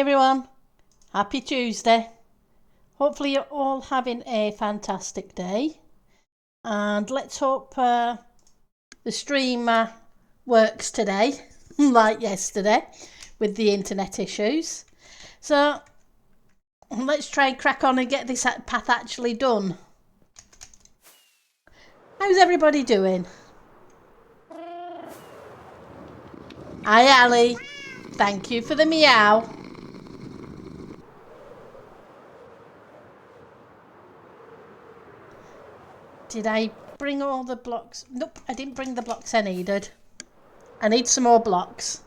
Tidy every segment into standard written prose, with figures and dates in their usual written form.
everyone, happy Tuesday. Hopefully you're all having a fantastic day, and let's hope the stream works today like yesterday with the internet issues. So let's try and crack on and get this path actually done. How's everybody doing? Hi Ali, thank you for the meow. Did I bring all the blocks? Nope, I didn't bring the blocks I needed. I need some more blocks.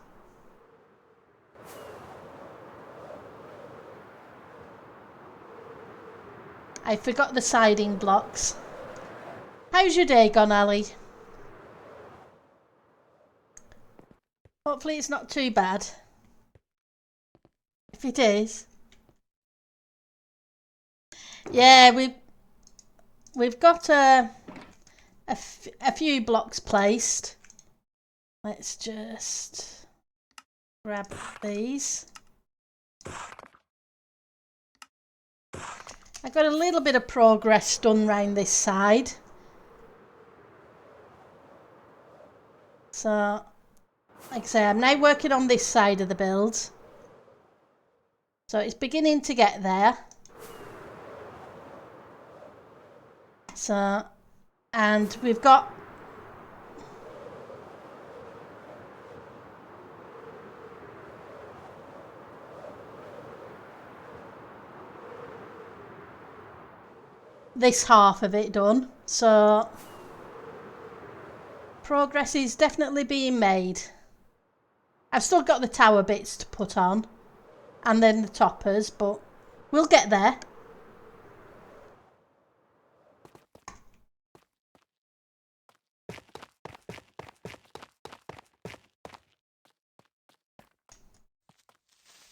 I forgot the siding blocks. How's your day gone, Ali? Hopefully it's not too bad. If it is, yeah, we've got a few blocks placed. Let's just grab these. I got a little bit of progress done round this side. So, like I say, I'm now working on this side of the build. So it's beginning to get there. So, and we've got this half of it done. So progress is definitely being made. I've still got the tower bits to put on and then the toppers, but we'll get there.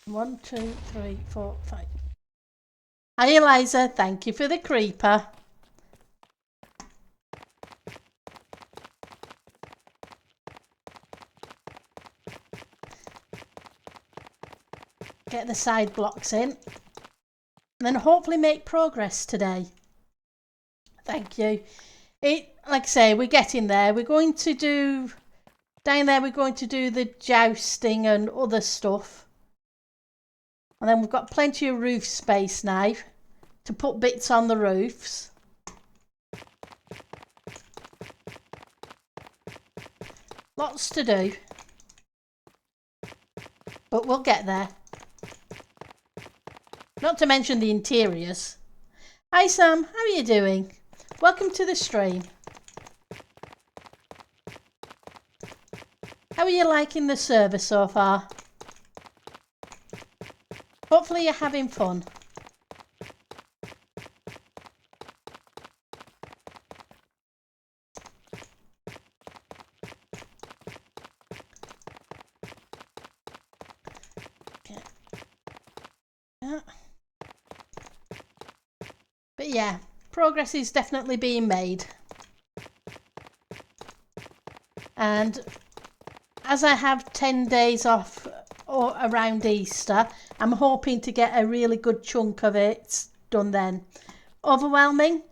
One, two, three, four, five. Hi Eliza, thank you for the creeper. Get the side blocks in and then hopefully make progress today. Thank you. Like I say, we're getting there. We're going to do down there, we're going to do the jousting and other stuff, and then we've got plenty of roof space now to put bits on the roofs. Lots to do, but we'll get there. Not to mention the interiors. Hi Sam, how are you doing? Welcome to the stream. How are you liking the server so far? Hopefully you're having fun. But yeah, progress is definitely being made. And as I have 10 days off or around Easter, I'm hoping to get a really good chunk of it done then. Overwhelming?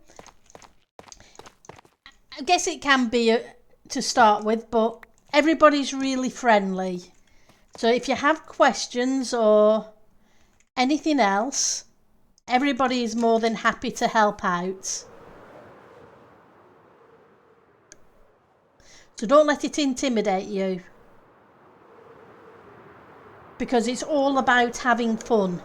I guess it can be to start with, but everybody's really friendly. So if you have questions or anything else, everybody is more than happy to help out. So don't let it intimidate you, because it's all about having fun.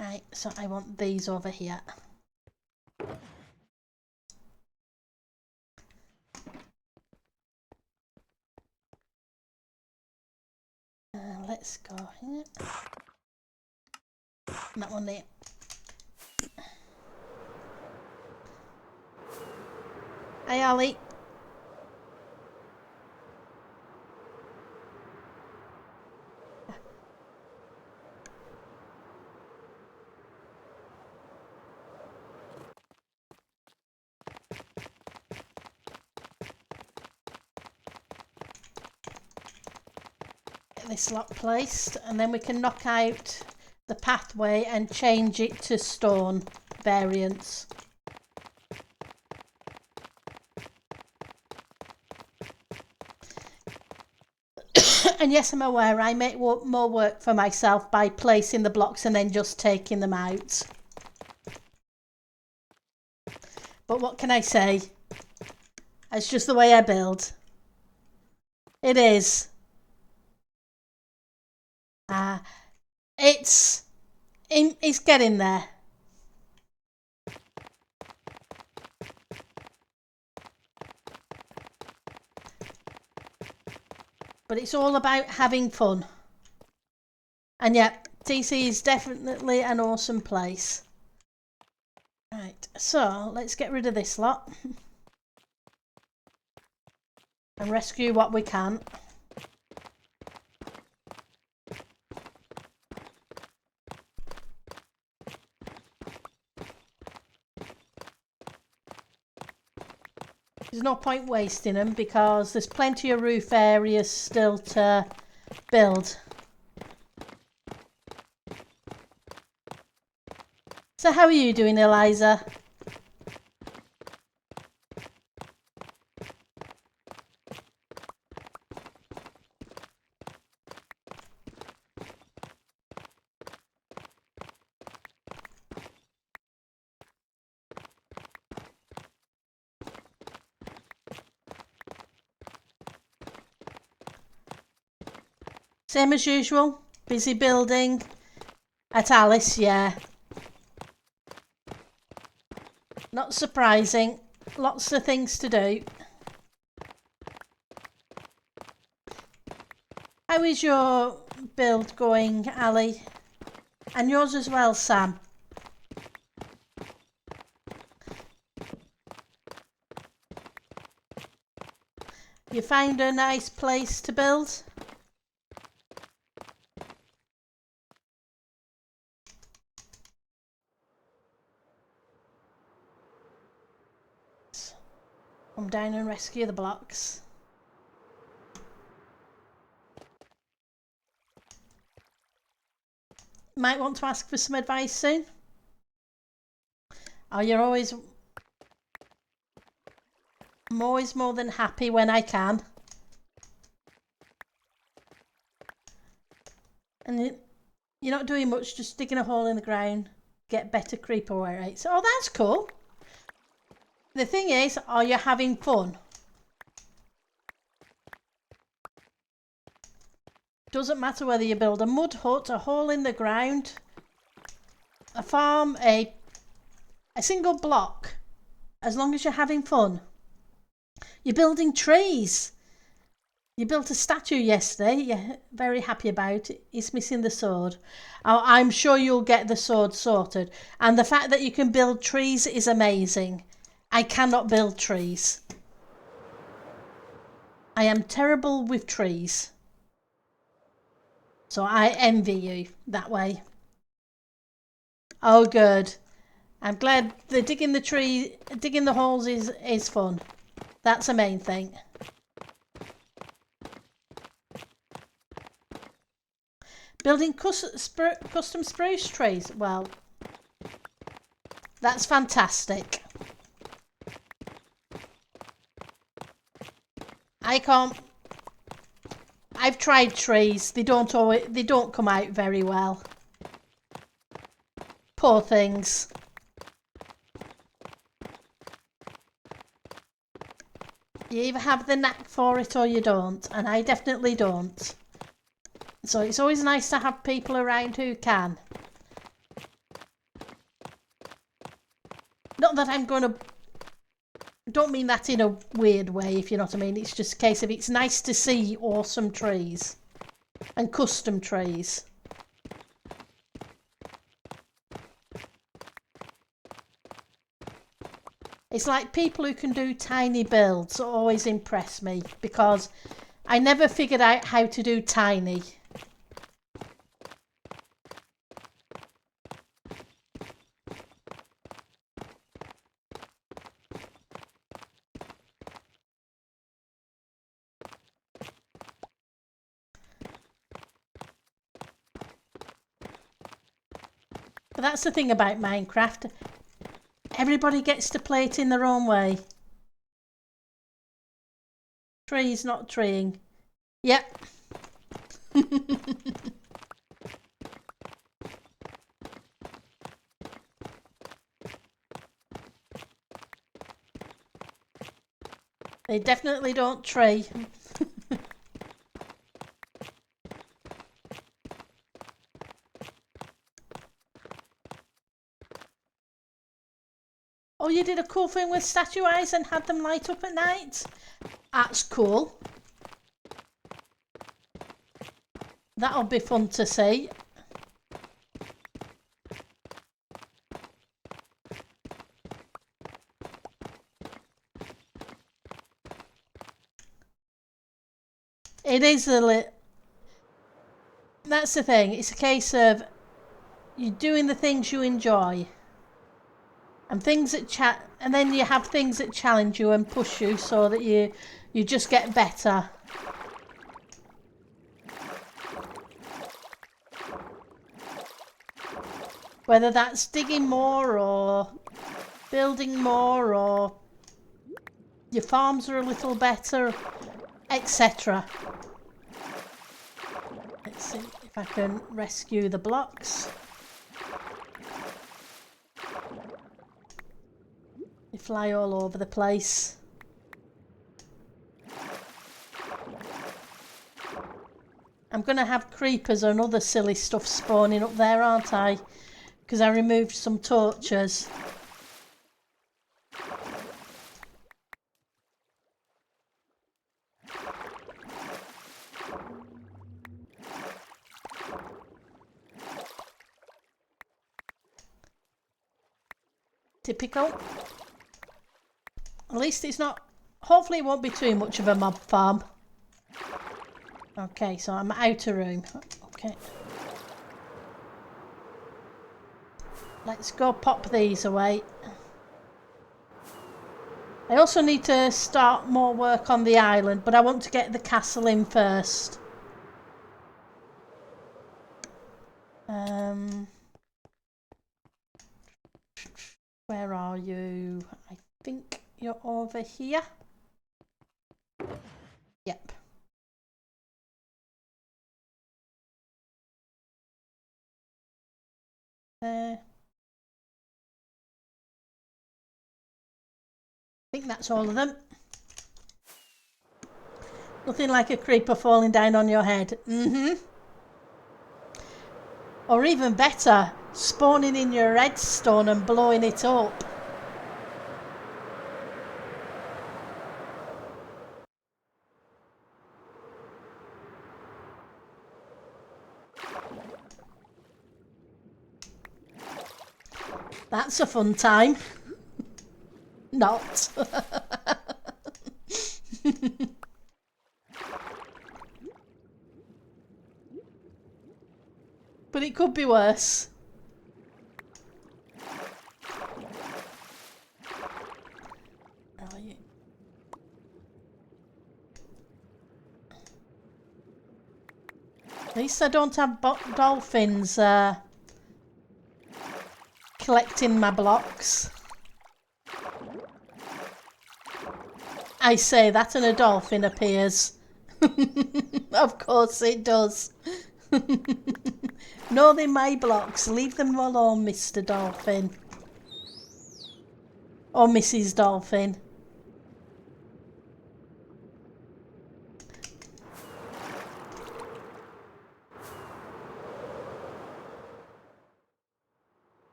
Right, so I want these over here. Let's go here. That one there. Hi Ali. get this lot placed, and then we can knock out the pathway and change it to stone variants. And yes, I'm aware I make more work for myself by placing the blocks and then just taking them out. But what can I say? It's just the way I build. It is. It's getting there. But it's all about having fun. And yeah, TC is definitely an awesome place. Right, so let's get rid of this lot. And rescue what we can. There's no point wasting them because there's plenty of roof areas still to build. So how are you doing, Eliza? Same as usual, busy building at Alice, yeah. Not surprising, lots of things to do. How is your build going, Ali? And yours as well, Sam? You find a nice place to build? Come down and rescue the blocks. Might want to ask for some advice soon. Oh, I'm always more than happy when I can. And you're not doing much, just digging a hole in the ground, get better creeper rates. Oh, that's cool. The thing is, are you having fun? Doesn't matter whether you build a mud hut, a hole in the ground, a farm, a single block, as long as you're having fun. You're building trees. You built a statue yesterday, you're very happy about it. It's missing the sword. Oh, I'm sure you'll get the sword sorted. And the fact that you can build trees is amazing. I cannot build trees. I am terrible with trees. So I envy you that way. Oh, good. I'm glad the digging the holes is fun. That's the main thing. Building custom spruce trees. Well, that's fantastic. I've tried trees. They don't come out very well. Poor things. You either have the knack for it or you don't, and I definitely don't. So it's always nice to have people around who can. Not that I'm going to... Don't mean that in a weird way, if you know what I mean. It's just a case of it's nice to see awesome trees. And custom trees. It's like people who can do tiny builds always impress me. Because I never figured out how to do tiny. That's the thing about Minecraft. Everybody gets to play it in their own way. Trees not treeing. Yep. They definitely don't tree. Oh, you did a cool thing with statue eyes and had them light up at night? That's cool. That'll be fun to see. It is that's the thing. It's a case of you're doing the things you enjoy. And things that and then you have things that challenge you and push you so that you just get better. Whether that's digging more or building more or your farms are a little better, etc. Let's see if I can rescue the blocks. They fly all over the place. I'm going to have creepers and other silly stuff spawning up there, aren't I? Because I removed some torches. Typical. At least it's not... Hopefully it won't be too much of a mob farm. Okay, so I'm out of room. Okay. Let's go pop these away. I also need to start more work on the island, but I want to get the castle in first. Where are you? I think you're over here. Yep. I think that's all of them. Nothing like a creeper falling down on your head. Or even better, spawning in your redstone and blowing it up. That's a fun time. Not. But it could be worse. At least I don't have dolphins collecting my blocks. I say that and a dolphin appears. Of course it does. No, they're my blocks. Leave them alone, Mr. Dolphin. Or Mrs. Dolphin.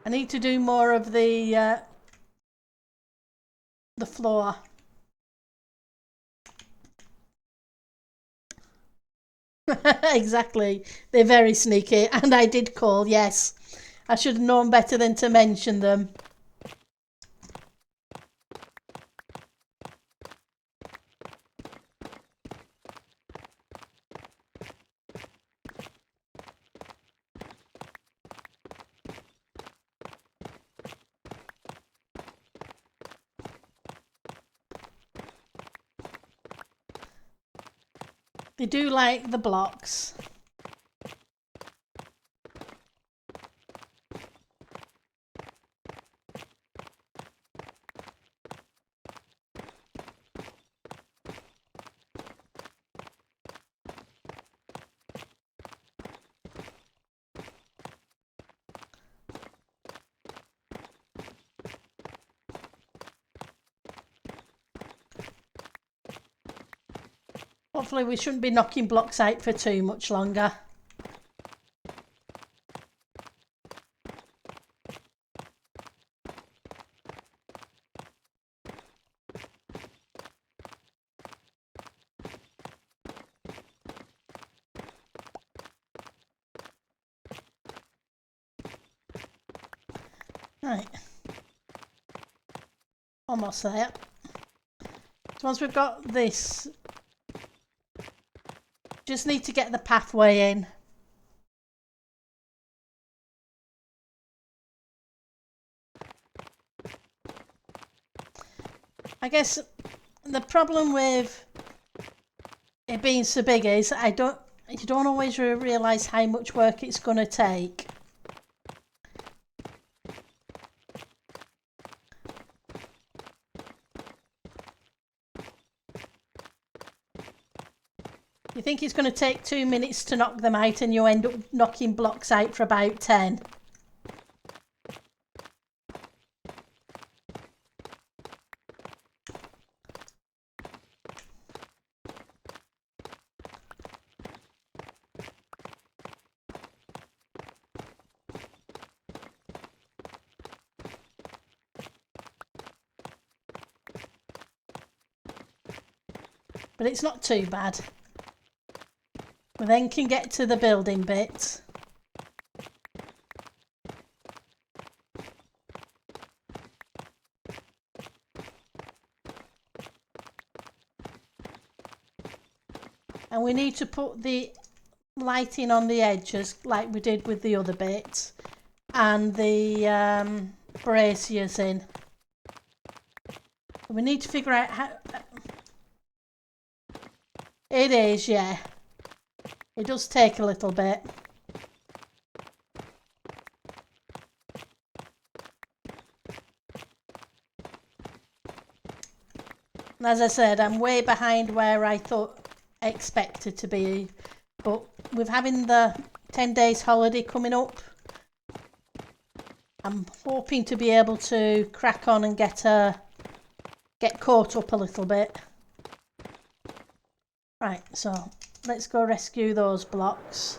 I need to do more of the floor. Exactly. They're very sneaky. And I did call, yes. I should have known better than to mention them. They do like the blocks. Hopefully we shouldn't be knocking blocks out for too much longer. Right. Almost there. So once we've got this, just need to get the pathway in. I guess the problem with it being so big is you don't always realise how much work it's going to take. You think it's going to take 2 minutes to knock them out and you end up knocking blocks out for about 10. But it's not too bad. We then can get to the building bit. And we need to put the lighting on the edges like we did with the other bit. And the braziers in. We need to figure out how... It is, yeah. It does take a little bit. And as I said, I'm way behind where I expected to be. But with having the 10 days holiday coming up, I'm hoping to be able to crack on and get caught up a little bit. Right, so let's go rescue those blocks.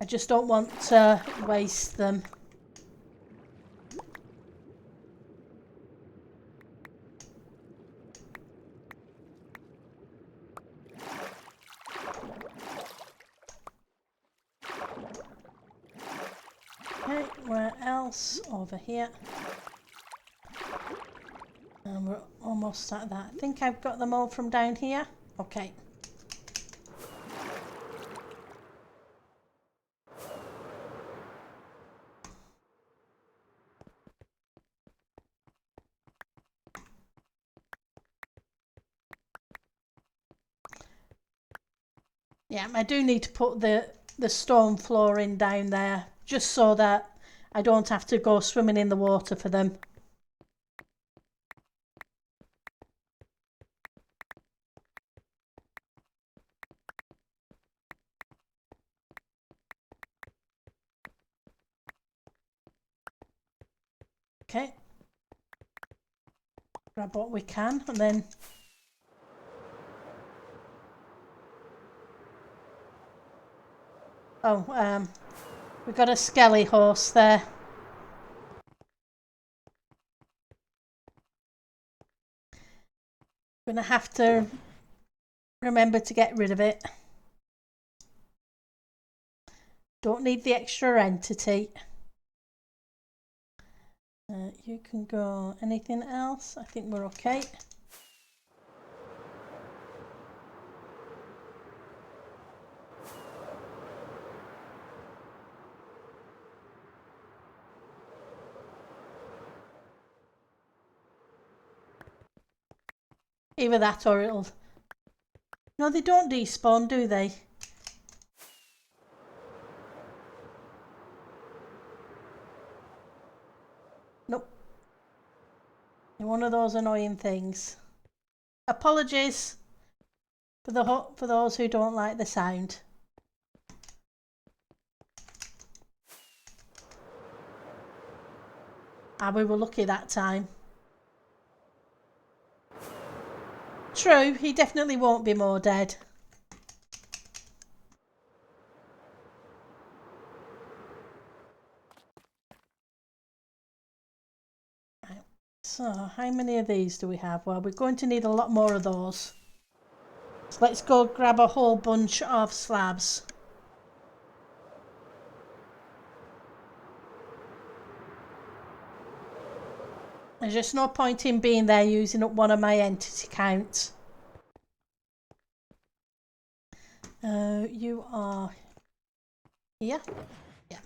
I just don't want to waste them. Okay, where else? Over here. And we're almost at that. I think I've got them all from down here. Okay. Yeah, I do need to put the stone flooring down there just so that I don't have to go swimming in the water for them. Okay. Grab what we can and then... Oh, we've got a skelly horse there. Gonna have to remember to get rid of it. Don't need the extra entity. You can go. Anything else? I think we're okay. Either that or it'll... No, they don't despawn, do they? Nope. You're one of those annoying things. Apologies for those who don't like the sound. Ah, we were lucky that time. True, he definitely won't be more dead. Right. So, how many of these do we have? Well, we're going to need a lot more of those. So let's go grab a whole bunch of slabs. There's just no point in being there using up one of my entity counts. You are here? Yeah.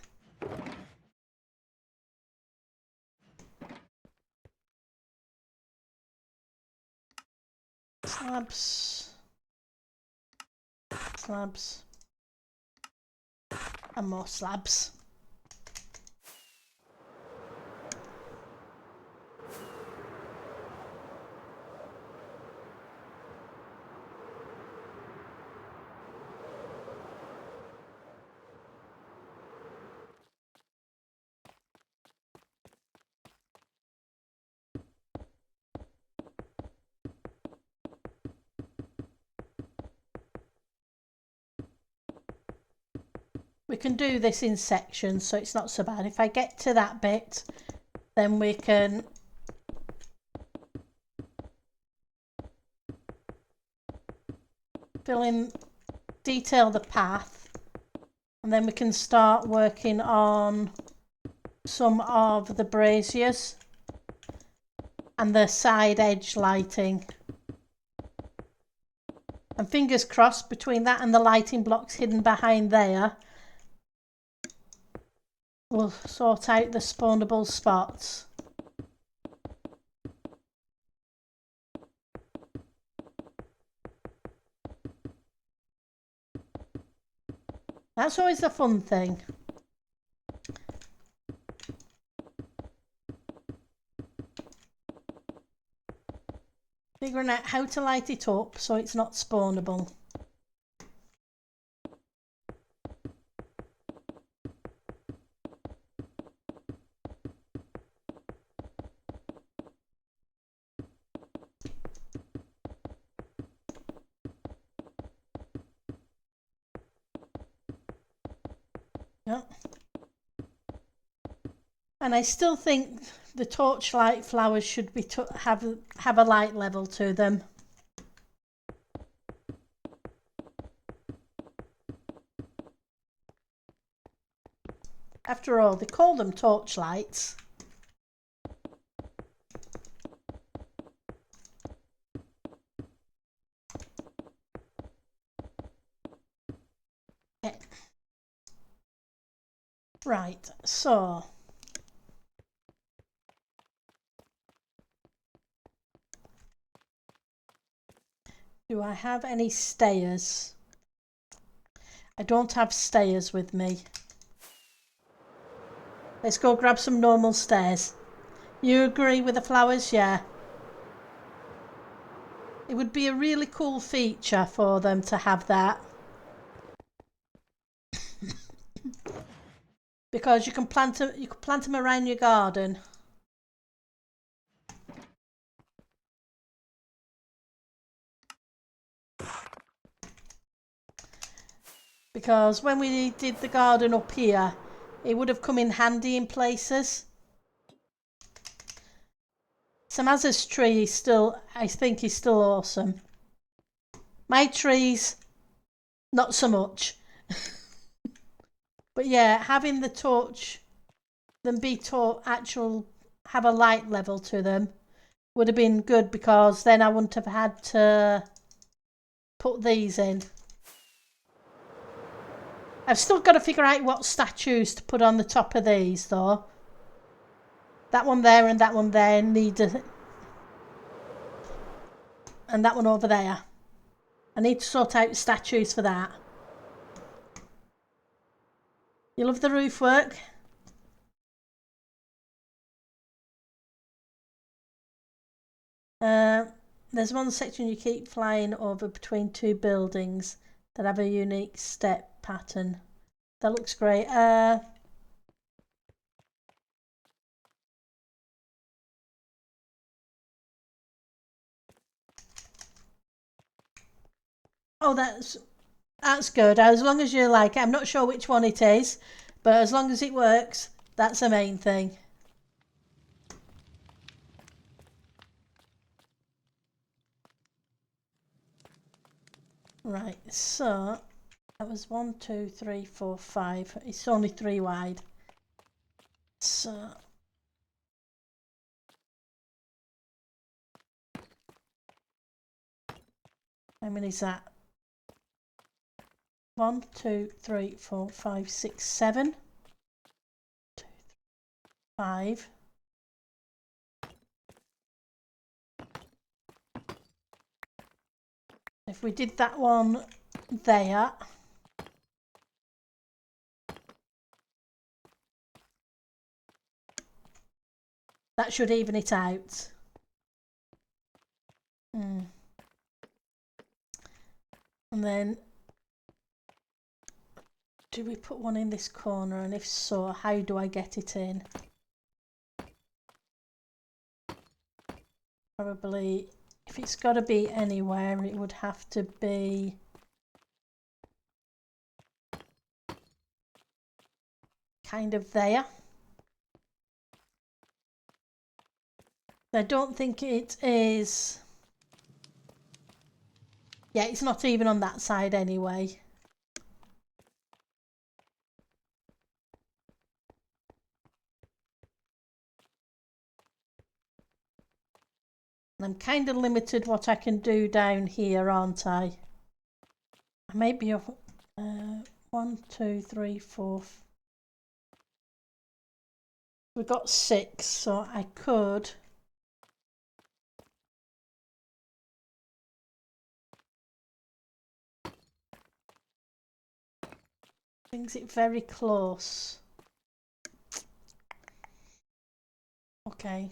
Slabs. Slabs. And more slabs. We can do this in sections, so it's not so bad. If I get to that bit, then we can detail the path, and then we can start working on some of the braziers and the side edge lighting. And fingers crossed, between that and the lighting blocks hidden behind there, we'll sort out the spawnable spots. That's always the fun thing. Figuring out how to light it up so it's not spawnable. Yep. And I still think the torchlight flowers should be have a light level to them. After all, they call them torchlights. Okay. Right, so do I have any stayers? I don't have stayers with me. Let's go grab some normal stairs. You agree with the flowers? Yeah. It would be a really cool feature for them to have that. Because you can plant them around your garden. Because when we did the garden up here, it would have come in handy in places. Samaz's tree is still, I think, is still awesome. My trees, not so much. But yeah, having the torch, them be have a light level to them, would have been good, because then I wouldn't have had to put these in. I've still got to figure out what statues to put on the top of these though. That one there and that one there need a, and that one over there. I need to sort out statues for that. You love the roof work? There's one section you keep flying over between two buildings that have a unique step pattern. That looks great. Oh, that's good. As long as you like it. I'm not sure which one it is, but as long as it works, that's the main thing. Right, so that was 1, 2, 3, 4, 5. It's only 3 wide. So how many is that? 1, 2, 3, 4, 5, 6, 7. 2, 5. If we did that one there, that should even it out. And then do we put one in this corner, and if so, how do I get it in? Probably, if it's got to be anywhere, it would have to be kind of there. I don't think it is. Yeah, it's not even on that side anyway. I'm kind of limited what I can do down here, aren't I? Maybe 1, 2, 3, 4. We've got 6, so I could. Brings it very close. Okay.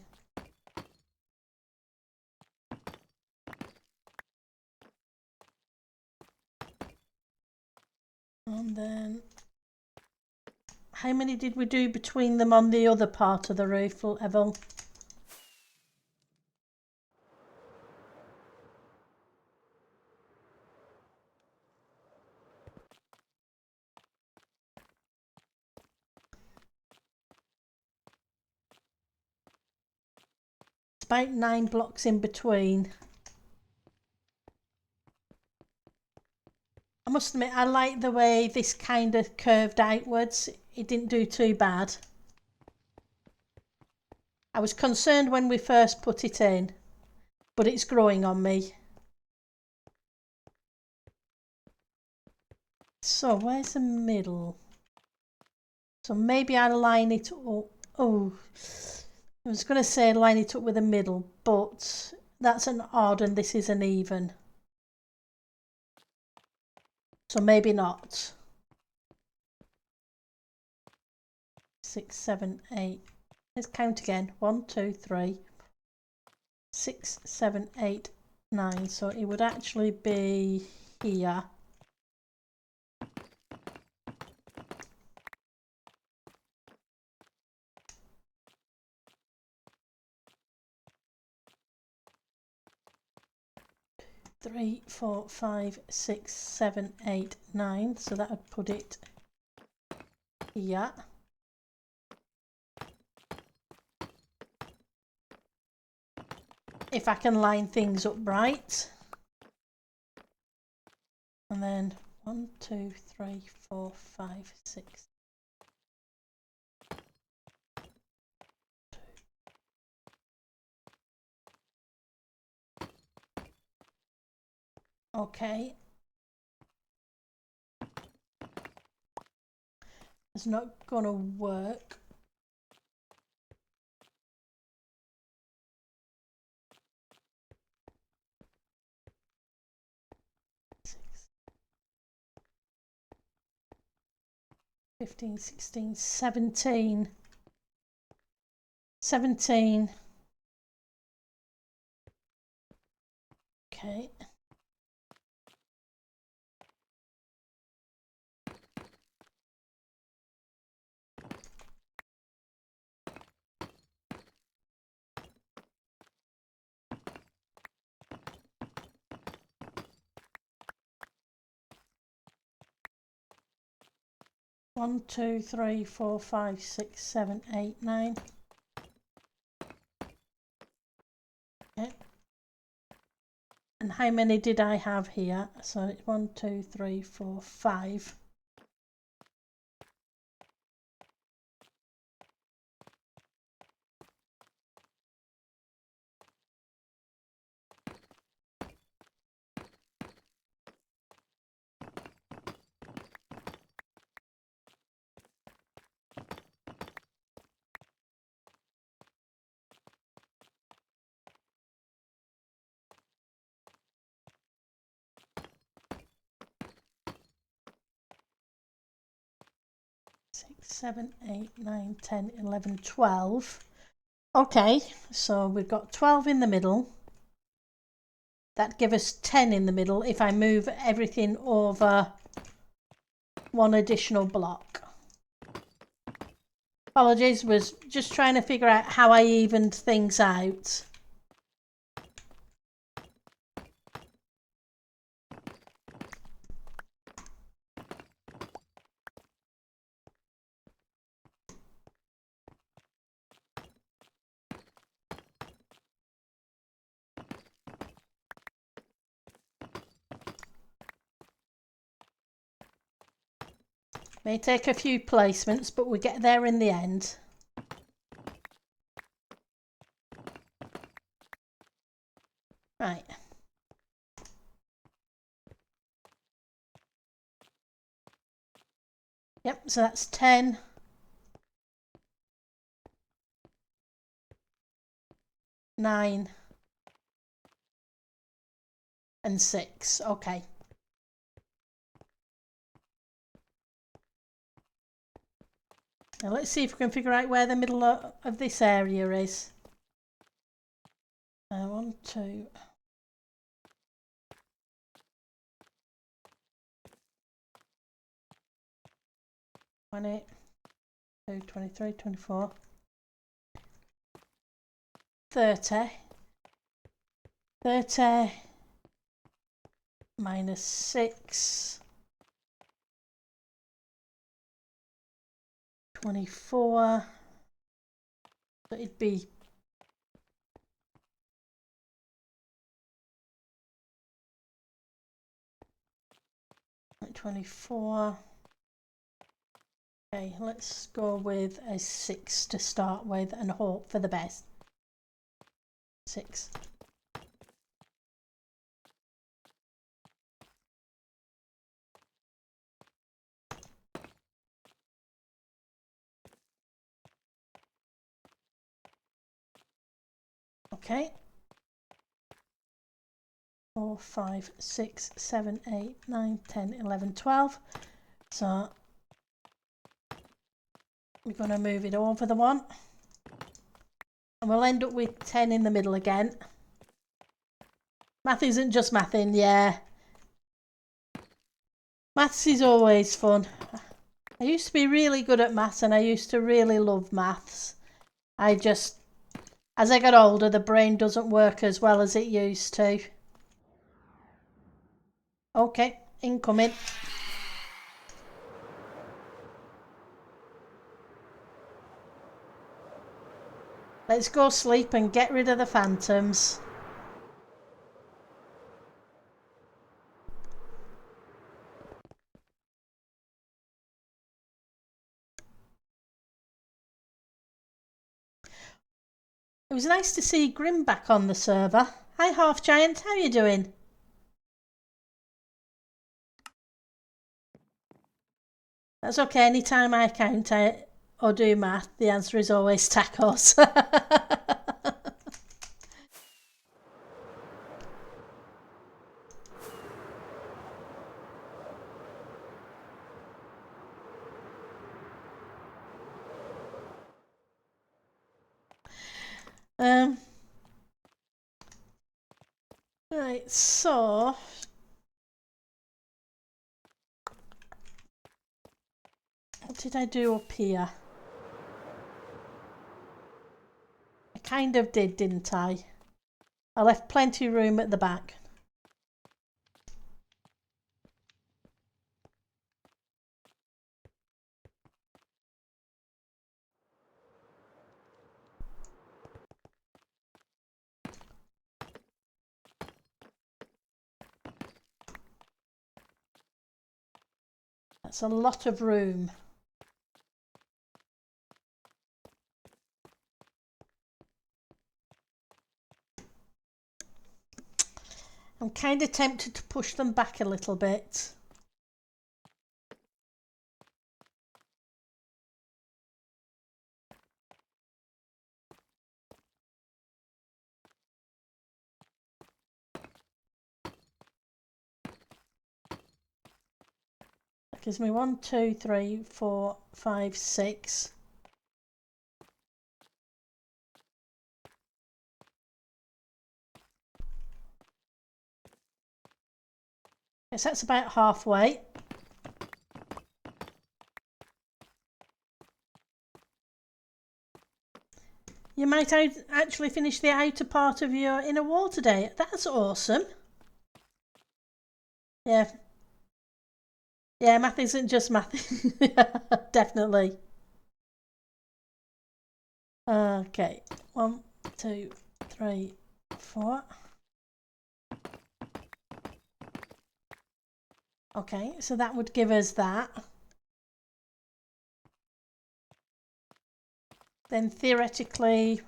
And then, how many did we do between them on the other part of the roof level? It's about 9 blocks in between. I must admit, I like the way this kind of curved outwards. It didn't do too bad. I was concerned when we first put it in, but it's growing on me. So where's the middle? So maybe I'll line it up. Oh, I was going to say line it up with the middle, but that's an odd and this is an even. So maybe not. 6, 7, 8. Let's count again. 1, 2, 3, 6, 7, 8, 9. So it would actually be here. Three, 4, 5, 6, 7, 8, 9. So that would put it here. If I can line things up right. And then 1, 2, 3, 4, 5, 6. Okay. It's not gonna work. Six, 15, 16, 17. 17. Okay. 1, 2, 3, 4, 5, 6, 7, 8, 9. Okay. And how many did I have here? So it's 1, 2, 3, 4, 5. Six, 7, 8, 9, 10, 11, 12. Okay, so we've got 12 in the middle. That gives us 10 in the middle if I move everything over one additional block. Apologies, was just trying to figure out how I evened things out. May take a few placements, but we get there in the end. Right. Yep, so that's 10. 9. And 6. Okay. Now let's see if we can figure out where the middle of this area is. 1, 2. 20, 22, 23, 24, 30, 30 minus 6, 24, so it'd be 24. Okay, let's go with a 6 to start with and hope for the best. 6. Okay. 4, 5, 6, 7, 8, 9, 10, 11, 12. So we're going to move it over the one. And we'll end up with 10 in the middle again. Math isn't just mathing, yeah. Maths is always fun. I used to be really good at maths and I used to really love maths. As I got older, the brain doesn't work as well as it used to. Okay, incoming. Let's go sleep and get rid of the phantoms. It was nice to see Grim back on the server. Hi Half Giant, how you doing? That's okay, anytime I count or do math, the answer is always tacos. Right, so what did I do up here? I kind of did, didn't I? I left plenty of room at the back. That's a lot of room. I'm kind of tempted to push them back a little bit. That gives me 1, 2, 3, 4, 5, 6. Yes, that's about halfway. You might actually finish the outer part of your inner wall today. That's awesome. Yeah. Yeah, math isn't just math. Definitely. Okay. 1, 2, 3, 4. Okay, so that would give us that. Then theoretically,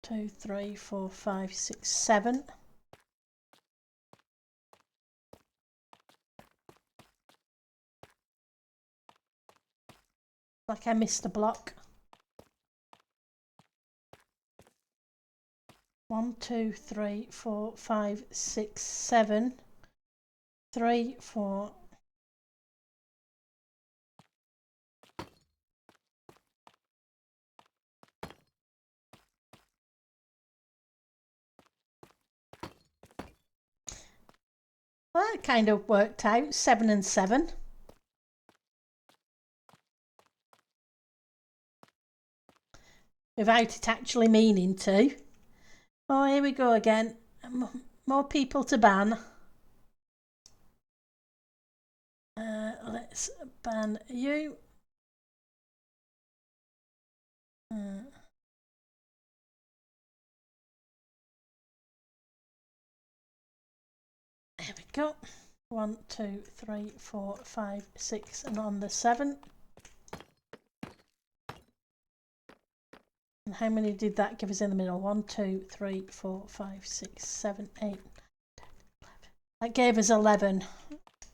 2, 3, 4, 5, 6, 7. Like I missed a block. 1, 2, 3, 4, 5, 6, 7. 3, 4. Well, that kind of worked out. 7 and 7. Without it actually meaning to. Oh, here we go again. More people to ban. Let's ban you. There we go. 1, 2, 3, 4, 5, 6, and on the 7. And how many did that give us in the middle? 1, 2, 3, 4, 5, 6, 7, 8. 10, 11. That gave us 11.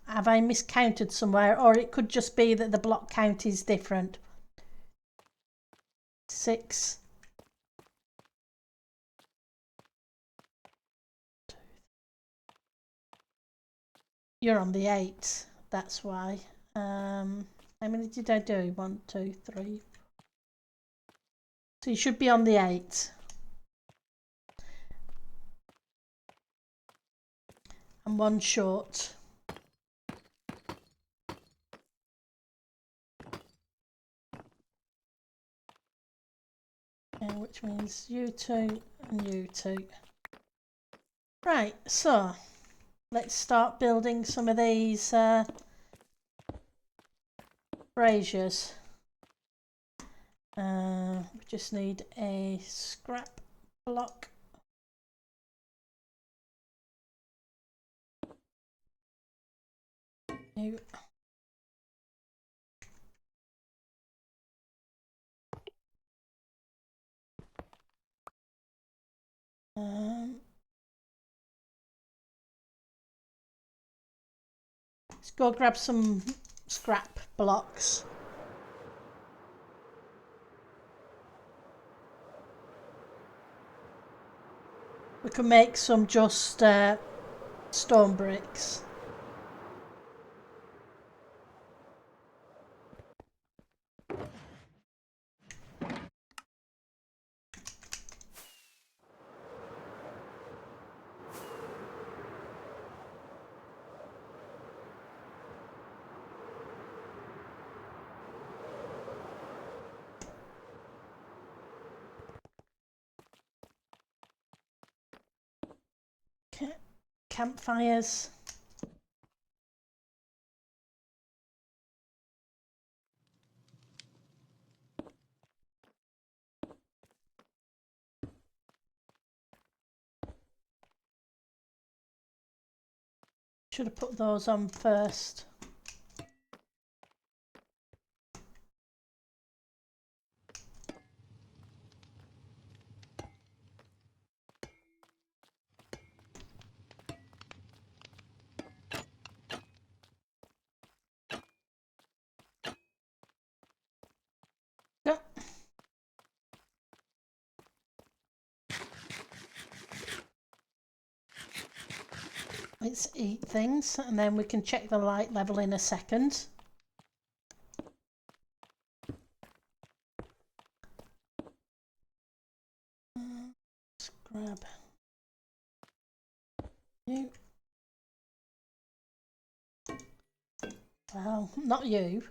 Have I miscounted somewhere? Or it could just be that the block count is different. 6. 2. You're on the 8. That's why. How many did I do? 1, 2, 3. So you should be on the 8. And 1 short. Okay, which means you 2 and you 2. Right, so let's start building some of these braziers. We just need a scrap block. New. Let's go grab some scrap blocks. We can make some just stone bricks. Okay. Campfires. Should have put those on first. Let's eat things and then we can check the light level in a second. Let's grab you. Well, not you.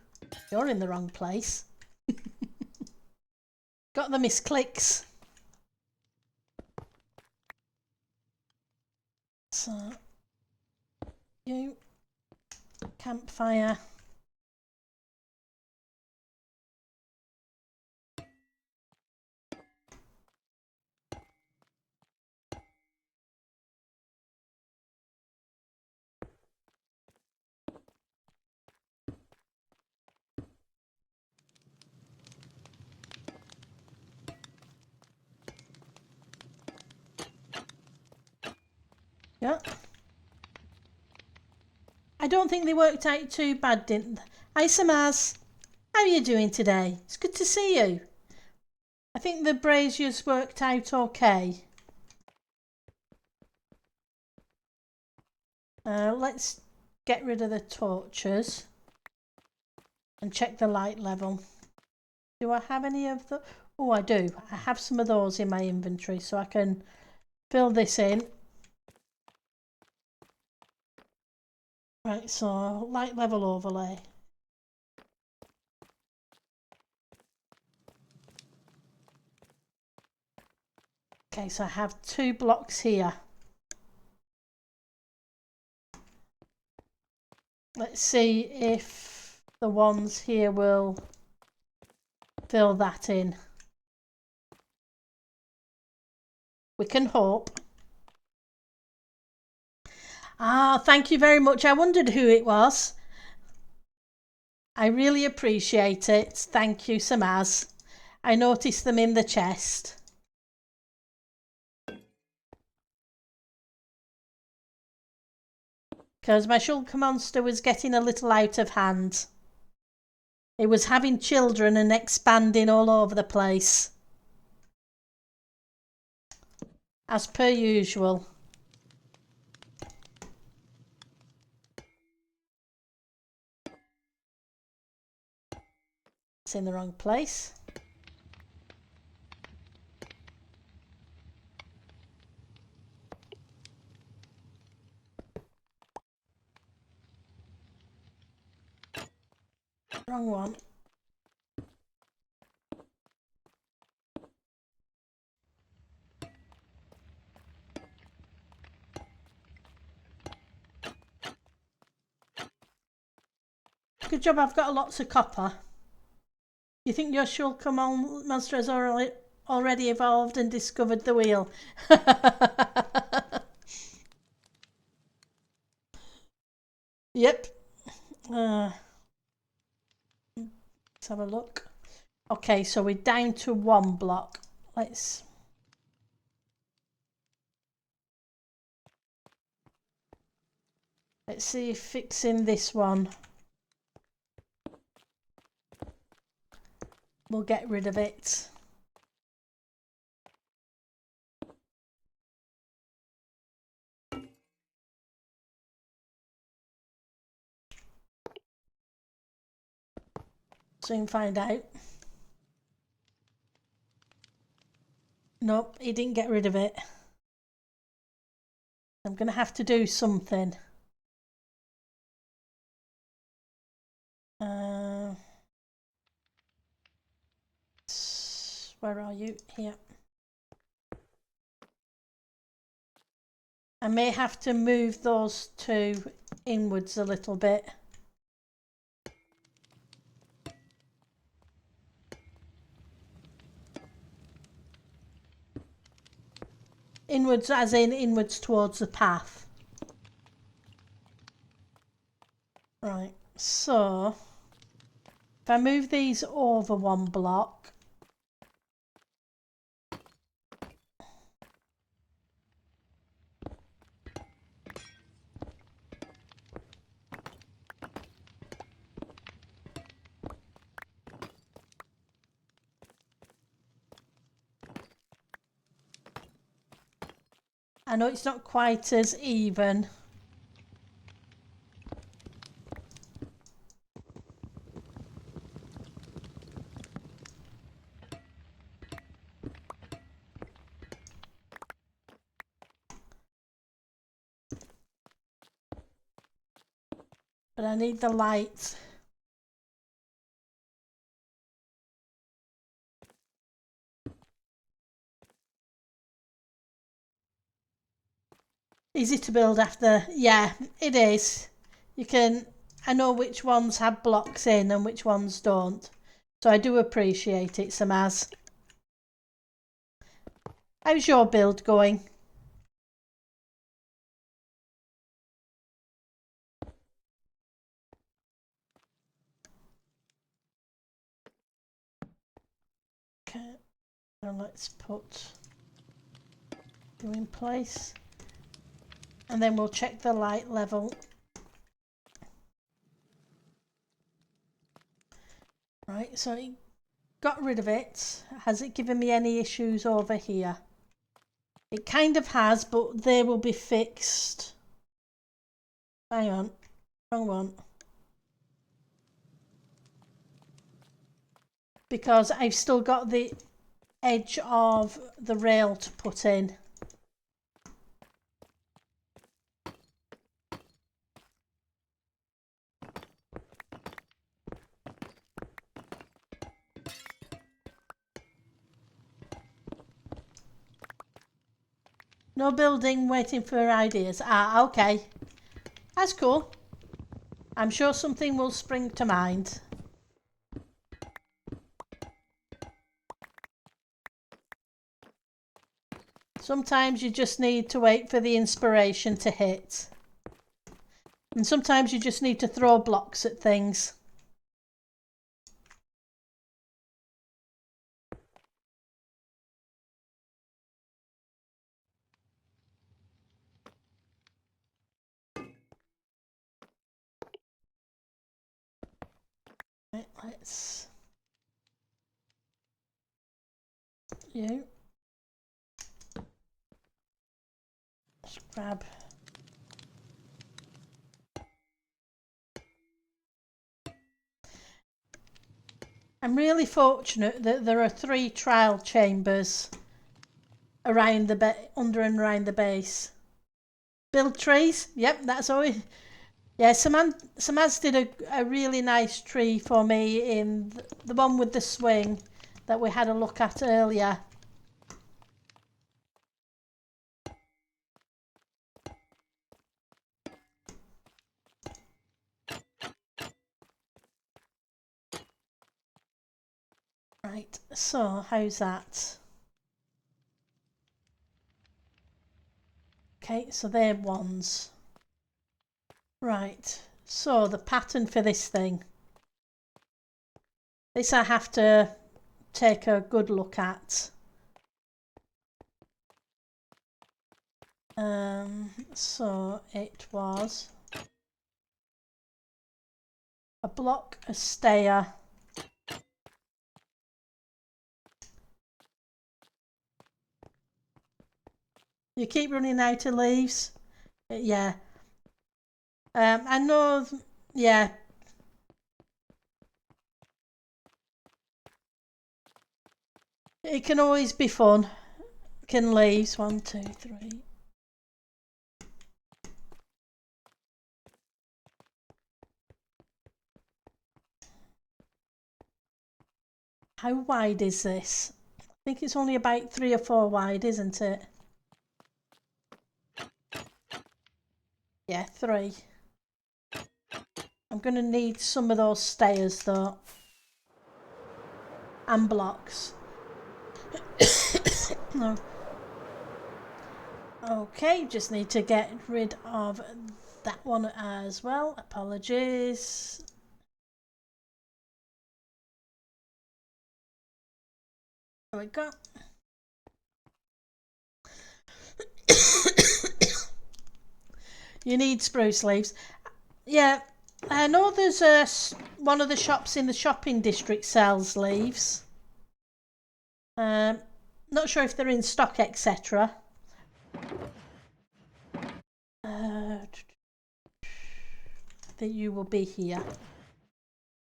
You're in the wrong place. Got the misclicks. So, you. Campfire. Yeah. I don't think they worked out too bad, didn't they? Hi Samaz, how are you doing today? It's good to see you. I think the braziers worked out okay. Let's get rid of the torches and check the light level. Do I have any of the... Oh, I do. I have some of those in my inventory, so I can fill this in. Right, so light level overlay. Okay, so I have 2 blocks here. Let's see if the ones here will fill that in. We can hope. Ah, thank you very much. I wondered who it was. I really appreciate it. Thank you, Samaz. I noticed them in the chest. Because my shulker monster was getting a little out of hand. It was having children and expanding all over the place. As per usual. It's in the wrong place. Wrong one. Good job, I've got lots of copper. You think your shulker monster has already evolved and discovered the wheel? Yep. Let's have a look. Okay, so we're down to 1 block. Let's see if fixing this one will get rid of it. Soon find out. Nope, he didn't get rid of it. I'm going to have to do something. Where are you? Here. I may have to move those 2 inwards a little bit. Inwards as in inwards towards the path. Right, so if I move these over 1 block, I know it's not quite as even, But I need the light. Easy to build after. Yeah, it is. You can. I know which ones have blocks in and which ones don't. So I do appreciate it, Samaz. How's your build going? Okay, now let's put you in place. And then we'll check the light level. Right, so it got rid of it. Has it given me any issues over here? It kind of has, but they will be fixed. Hang on, wrong one. Because I've still got the edge of the rail to put in. No building, waiting for ideas. Ah, okay. That's cool. I'm sure something will spring to mind. Sometimes you just need to wait for the inspiration to hit. And sometimes you just need to throw blocks at things. Right, let's... You. Let's grab... I'm really fortunate that there are 3 trial chambers around the under and around the base. Build trees. Yep, that's always... Yeah, Samaz did a really nice tree for me in the one with the swing that we had a look at earlier. Right, so how's that? Okay, so they're ones. Right, so the pattern for this thing. This I have to take a good look at. So it was a block, a stair, you keep running out of leaves. Yeah. I know. Yeah. It can always be fun. Can leaves 1, 2, 3. How wide is this? I think it's only about 3 or 4 wide, isn't it? Yeah, 3. I'm going to need some of those stairs though. And blocks. No. Okay, just need to get rid of that one as well. Apologies. There we go. You need spruce leaves. Yeah, I know there's one of the shops in the shopping district sells leaves. Not sure if they're in stock, etc. I think you will be here.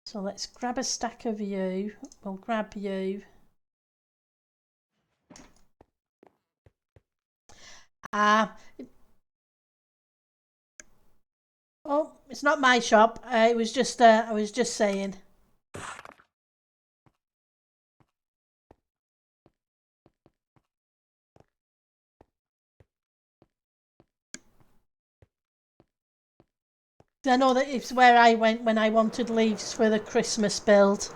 So let's grab a stack of you. We'll grab you. Oh, it's not my shop. It was just, I was just saying. I know that it's where I went when I wanted leaves for the Christmas build.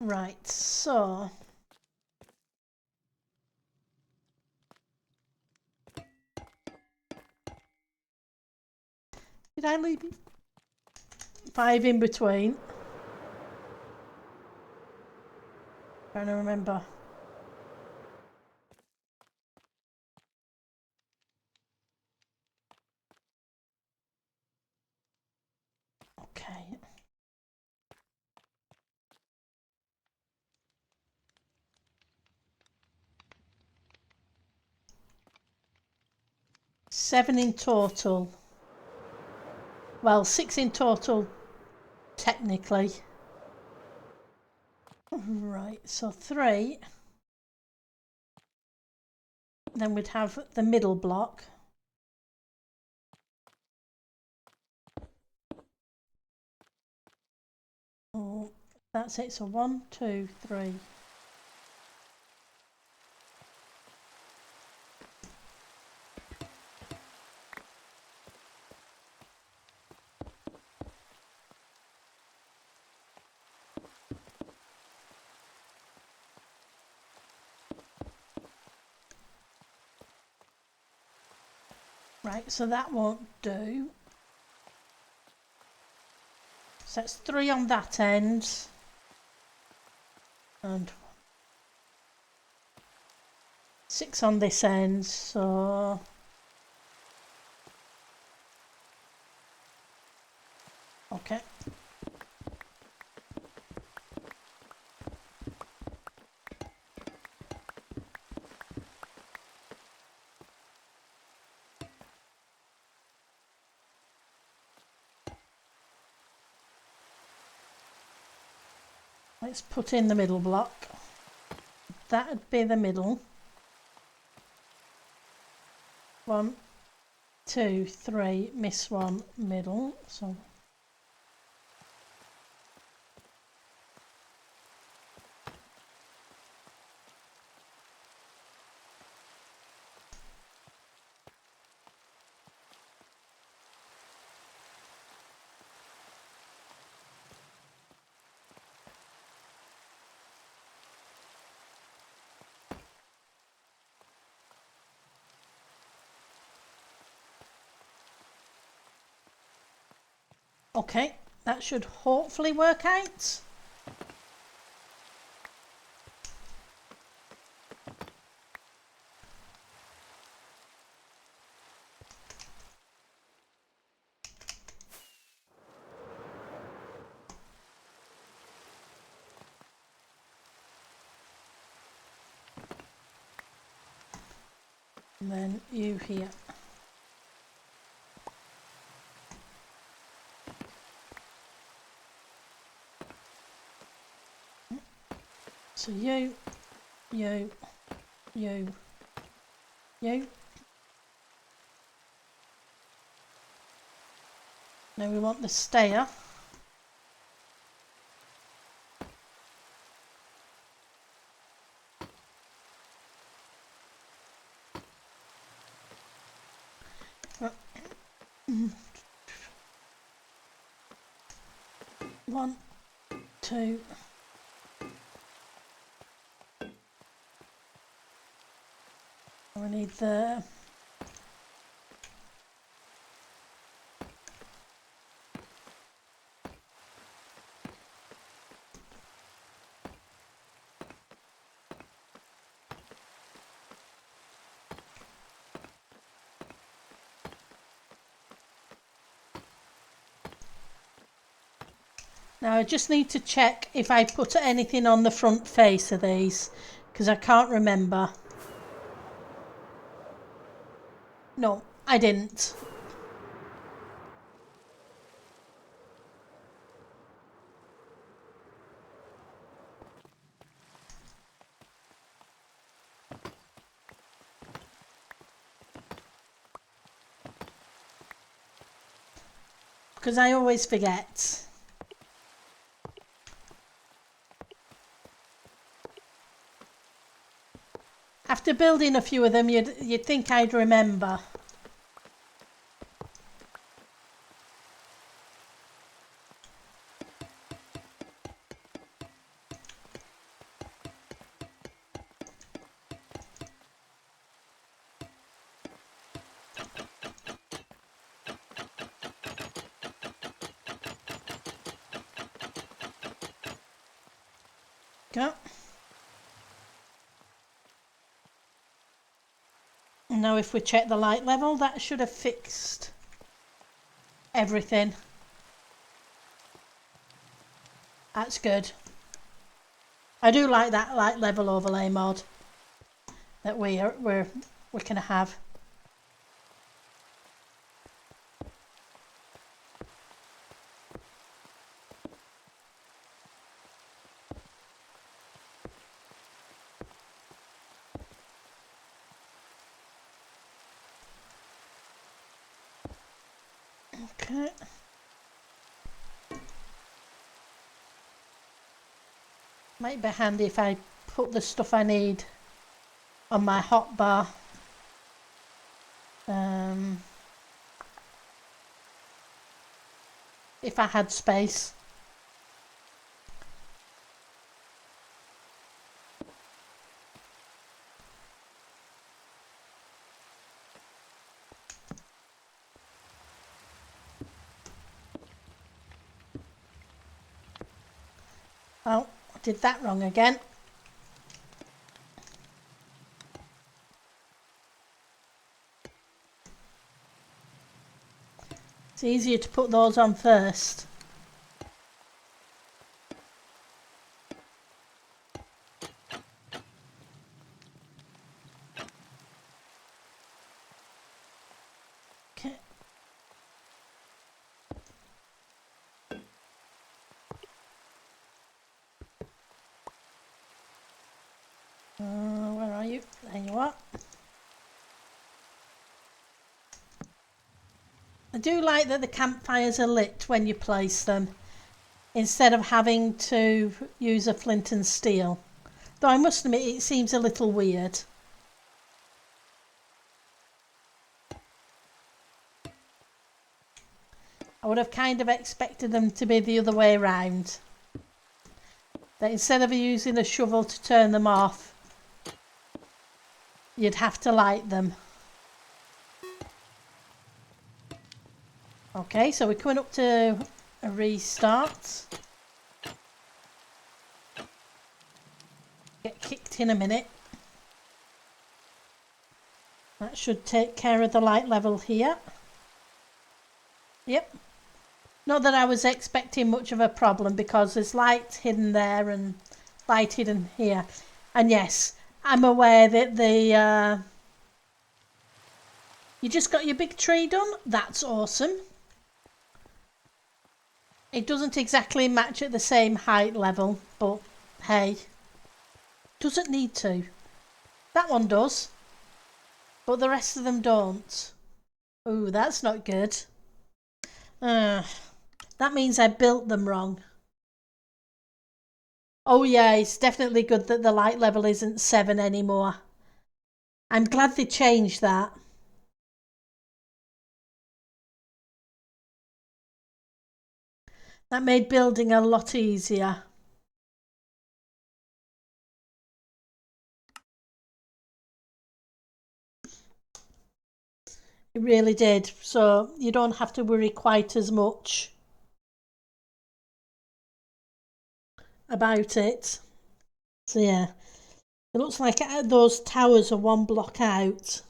Right, so... Did I leave 5 in between? Trying to remember. Okay. Seven in total. Well, 6 in total, technically. Right, so 3. Then we'd have the middle block. Oh, that's it. So 1, 2, 3. Right, so that won't do. So that's 3 on that end. And 6 on this end, so... Okay. Let's put in the middle block. That'd be the middle. 1, 2, 3, miss 1, middle. So okay, that should hopefully work out. And then you here. So you. Now we want the stair. One, two. We need the... Now I just need to check if I put anything on the front face of these, because I can't remember. No, I didn't. because I always forget. After building a few of them, you'd think I'd remember. Go. Now if we check the light level, that should have fixed everything. That's good. I do like that light level overlay mod that we can have. Okay. Might be handy if I put the stuff I need on my hotbar. If I had space. Oh, I did that wrong again. It's easier to put those on first. Okay. Where are you? There you are. I do like that the campfires are lit when you place them, instead of having to use a flint and steel. Though I must admit it seems a little weird. I would have kind of expected them to be the other way around. That instead of using a shovel to turn them off, you'd have to light them. Okay, so we're coming up to a restart. Get kicked in a minute. That should take care of the light level here. Yep. Not that I was expecting much of a problem, because there's light hidden there and light hidden here. And yes, I'm aware that you just got your big tree done. That's awesome. It doesn't exactly match at the same height level, but hey, doesn't need to. That one does, but the rest of them don't. Ooh, that's not good. That means I built them wrong. Oh yeah, it's definitely good that the light level isn't 7 anymore. I'm glad they changed that. That made building a lot easier. It really did. So you don't have to worry quite as much about it. So yeah, it looks like those towers are 1 block out.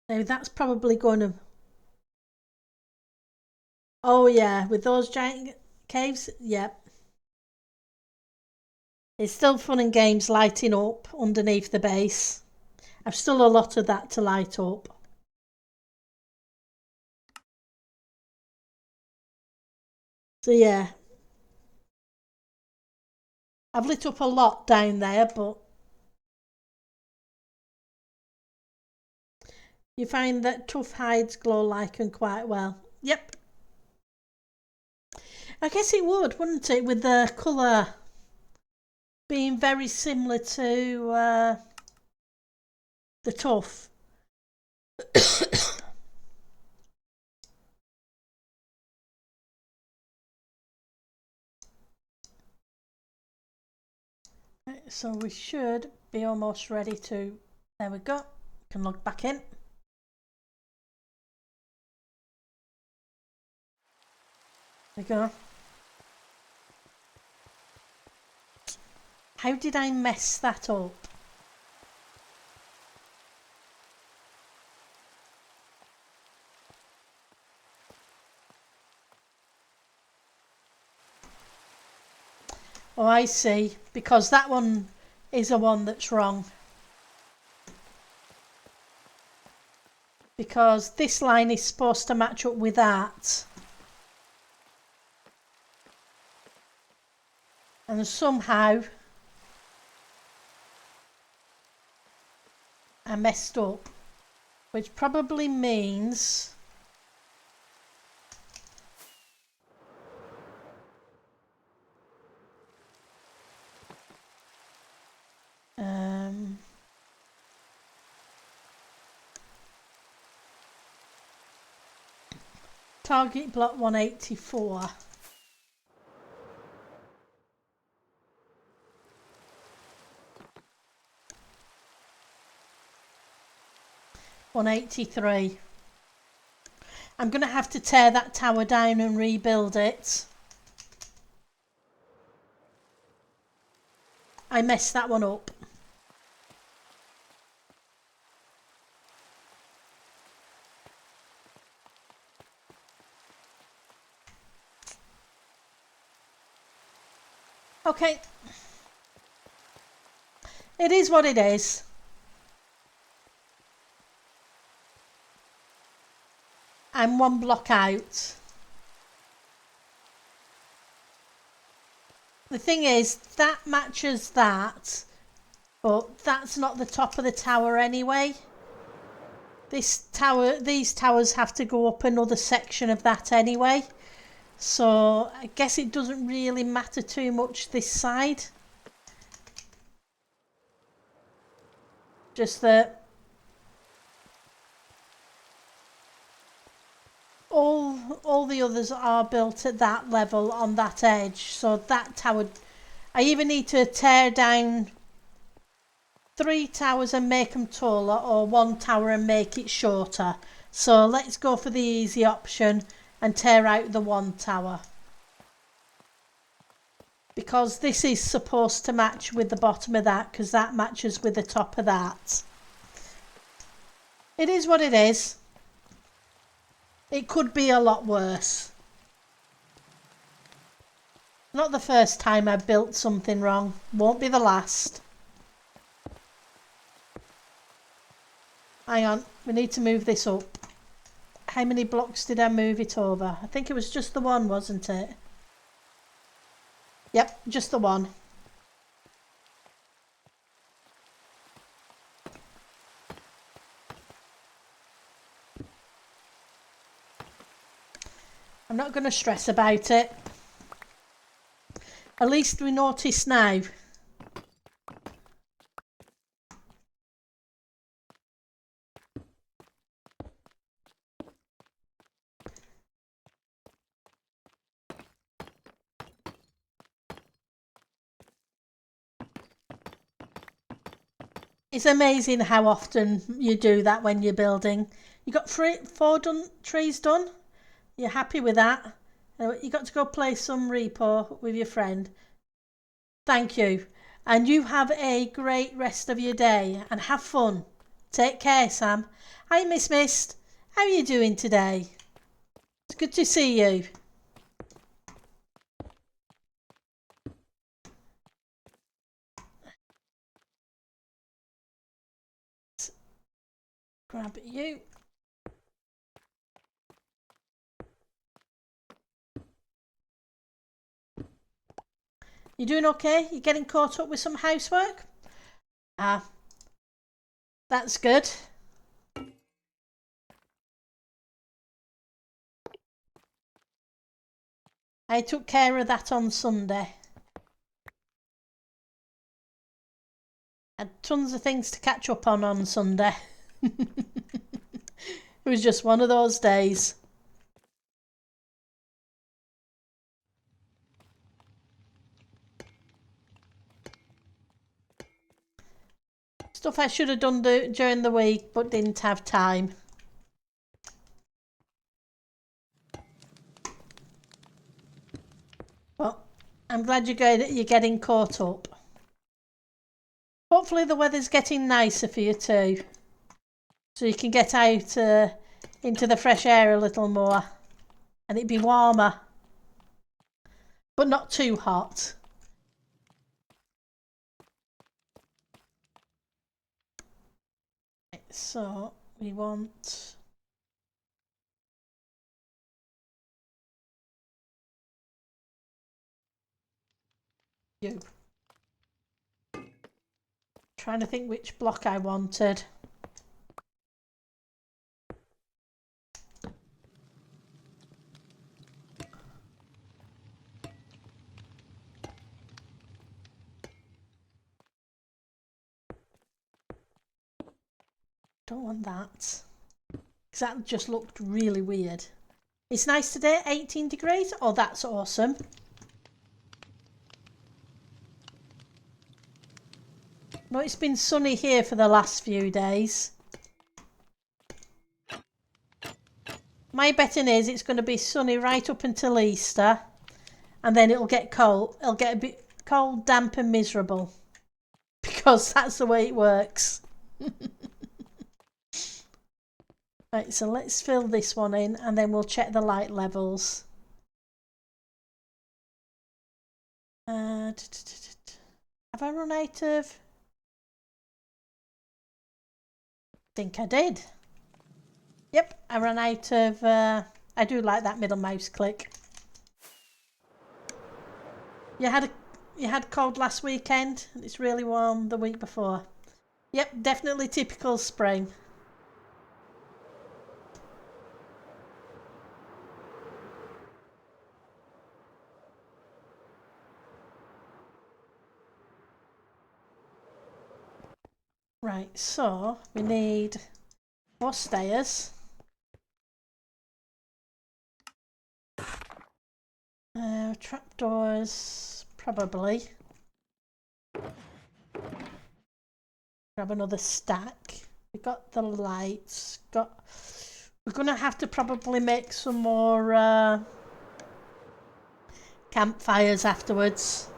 Now that's probably going to... Oh yeah, with those giant caves, yep. It's still fun and games lighting up underneath the base. I've still a lot of that to light up. So yeah, I've lit up a lot down there, but you find that tough hides glow lichen quite well. Yep. I guess it would, wouldn't it, with the colour being very similar to the tuff. So we should be almost ready to, there we go, can log back in. There we go. How did I mess that up? Oh, I see, because that one is the one that's wrong. Because this line is supposed to match up with that. And somehow I messed up, which probably means target block 184. $183. I'm going to have to tear that tower down and rebuild it. I messed that one up. Okay. It is what it is. I'm one block out. The thing is, that matches that, but that's not the top of the tower anyway. These towers have to go up another section of that anyway. So I guess it doesn't really matter too much this side. Just that all the others are built at that level on that edge. So that tower, I either need to tear down 3 towers and make them taller, or 1 tower and make it shorter. So let's go for the easy option and tear out the 1 tower. Because this is supposed to match with the bottom of that, because that matches with the top of that. It is what it is. It could be a lot worse. Not the first time I built something wrong. Won't be the last. Hang on, we need to move this up. How many blocks did I move it over? I think it was just the one, wasn't it? Yep, just the one. I'm not going to stress about it. At least we notice now. It's amazing how often you do that when you're building. You got 4 trees done? You're happy with that? You got to go play some repo with your friend. Thank you. And you have a great rest of your day and have fun. Take care, Sam. Hi, Miss Mist. How are you doing today? It's good to see you. Grab you. You doing okay? You getting caught up with some housework? Ah, that's good. I took care of that on Sunday. Had tons of things to catch up on Sunday. It was just one of those days. Stuff I should have done during the week but didn't have time. Well, I'm glad you're getting caught up. Hopefully the weather's getting nicer for you too. So you can get out into the fresh air a little more. And it'd be warmer. But not too hot. Right, so we want... you. Trying to think which block I wanted. Don't want that. Because that just looked really weird. It's nice today, 18 degrees. Oh, that's awesome. No, it's been sunny here for the last few days. My betting is it's going to be sunny right up until Easter. And then it'll get cold. It'll get a bit cold, damp and miserable. Because that's the way it works. Right, so let's fill this one in and then we'll check the light levels. Have I run out of... I think I did. Yep, I ran out of... I do like that middle mouse click. You had cold last weekend and it's really warm the week before. Yep, definitely typical spring. Right, so we need more stairs. Trapdoors, probably. Grab another stack. We've got the lights. We're going to have to probably make some more campfires afterwards.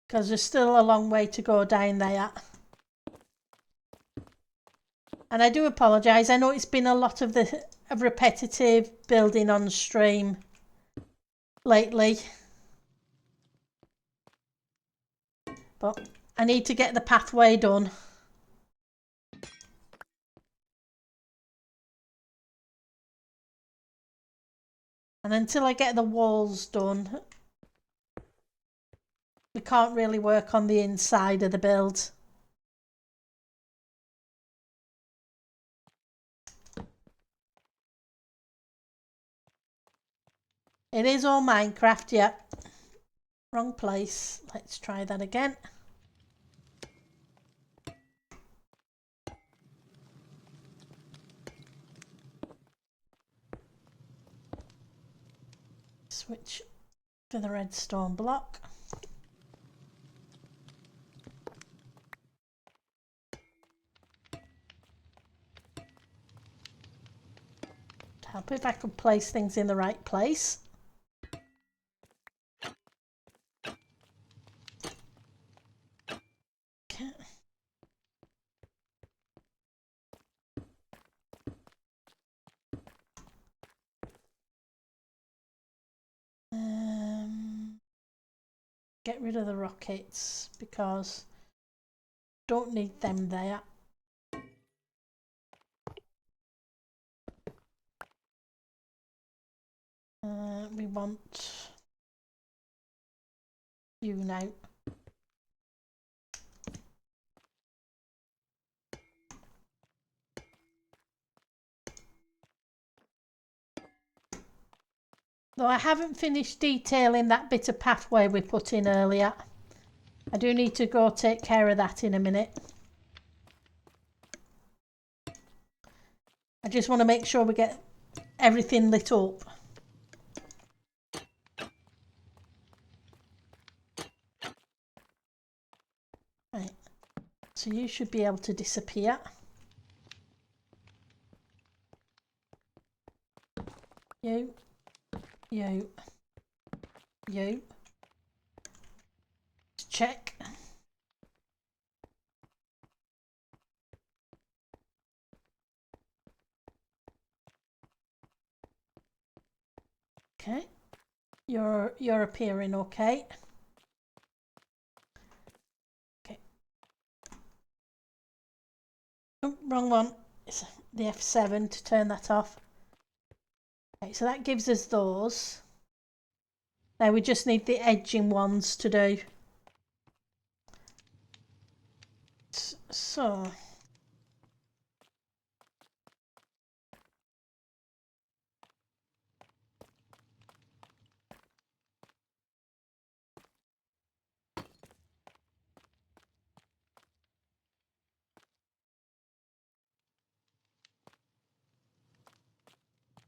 Because there's still a long way to go down there. And I do apologise. I know it's been a lot of the repetitive building on stream lately. But I need to get the pathway done. And until I get the walls done, we can't really work on the inside of the build. It is all Minecraft, yeah. Wrong place. Let's try that again. Switch to the redstone block. Help if I could place things in the right place. Okay. Get rid of the rockets because don't need them there. We want you now. Though I haven't finished detailing that bit of pathway we put in earlier. I do need to go take care of that in a minute. I just want to make sure we get everything lit up. Right, so you should be able to disappear. You. Check. Okay, you're appearing okay. Okay. Oh, wrong one. It's the F7 to turn that off. Okay, so that gives us those. Now we just need the edging ones to do. So.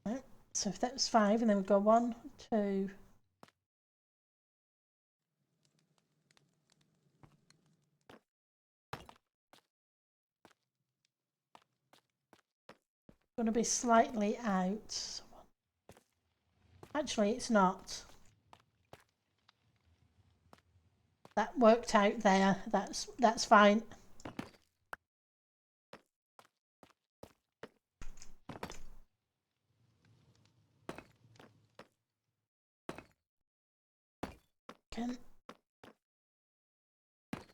Right, so if that's 5, and then we go 1, 2. Going to be slightly out. Actually, it's not. That worked out there. That's fine. Can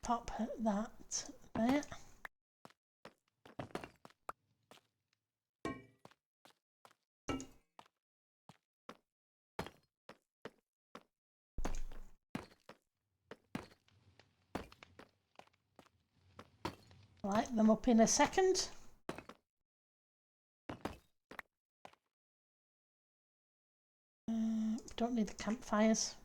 pop that there. Light them up in a second. Don't need the campfires.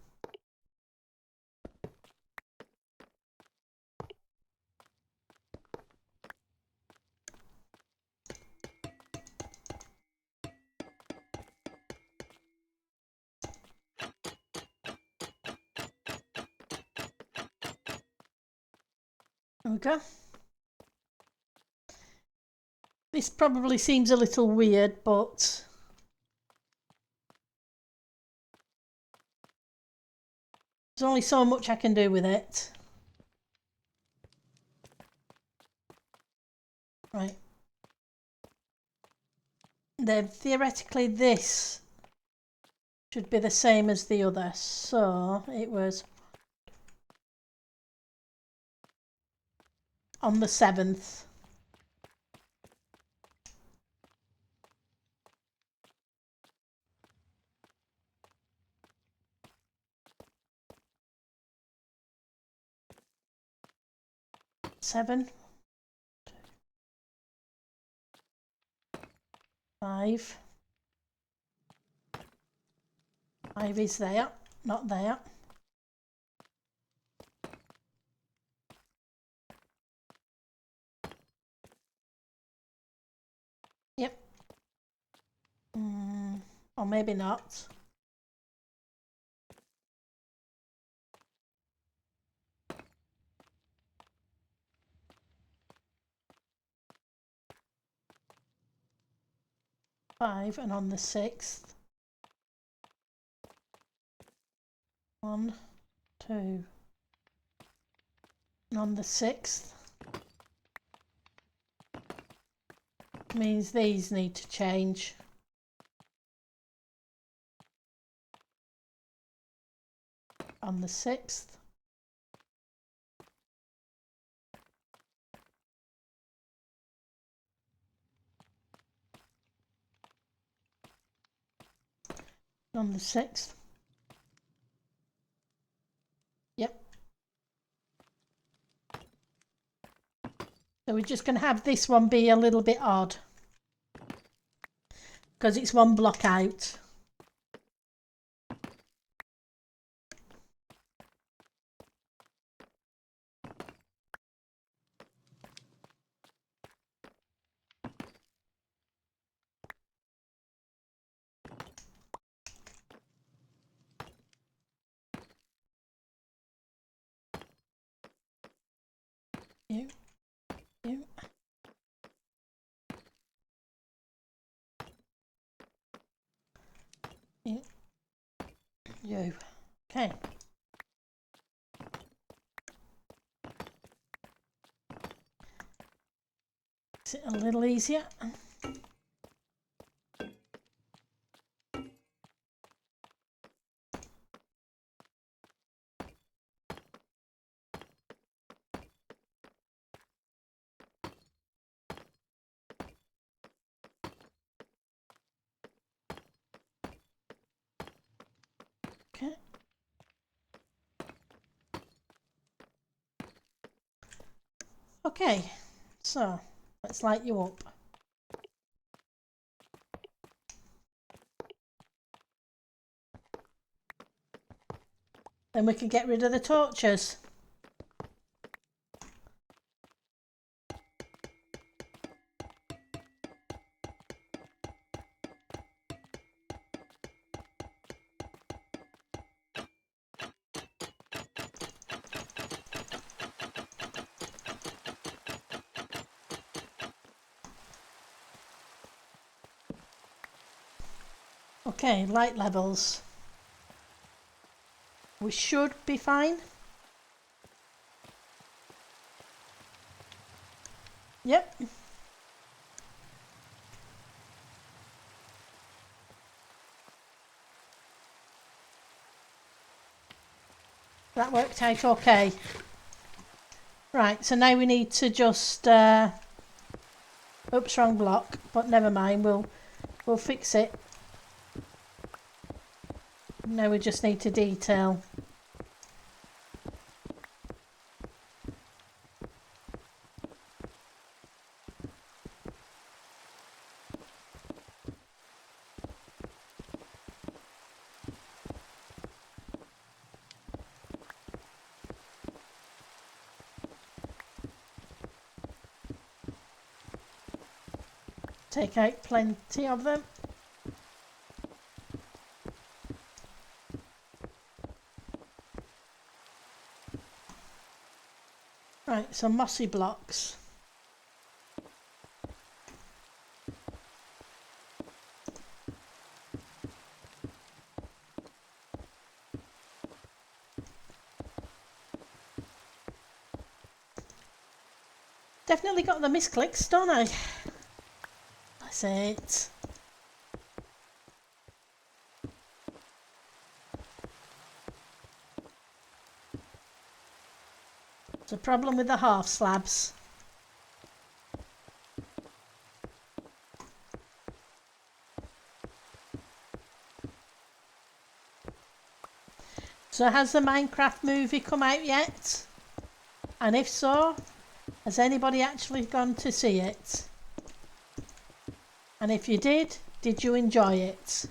There we go. This probably seems a little weird, but there's only so much I can do with it. Right. Then theoretically this should be the same as the other. So it was on the 7th. Seven. 5. 5 is there, not there. Yep. Or maybe not. Five, and on the 6th. 1, 2. And on the 6th. Means these need to change. On the 6th. On the 6th. Yep. So we're just going to have this one be a little bit odd, because it's one block out. You. You. You. You. Okay. Is it a little easier? Okay. Okay, so let's light you up. Then we can get rid of the torches. Okay, light levels. We should be fine. Yep. That worked out okay. Right, so now we need to just oops, wrong block, but never mind, we'll fix it. Now we just need to detail. Take out plenty of them. Right, so mossy blocks. Definitely got the misclicks, don't I? That's it. It's a problem with the half slabs. So has the Minecraft movie come out yet? And if so, has anybody actually gone to see it? And if you did you enjoy it?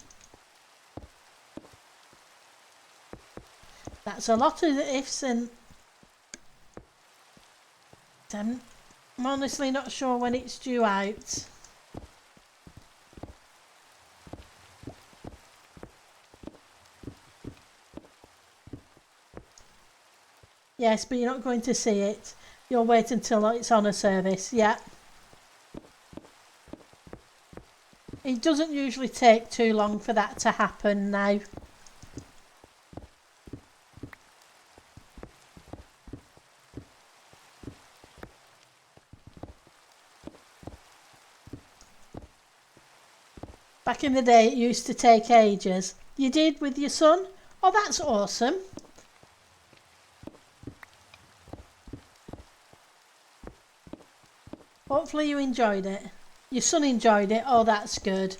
That's a lot of ifs, and I'm honestly not sure when it's due out. Yes, but you're not going to see it. You'll wait until it's on a service. Yeah. It doesn't usually take too long for that to happen now. Back in the day, it used to take ages. You did with your son? Oh, that's awesome. Hopefully you enjoyed it. Your son enjoyed it. Oh, that's good.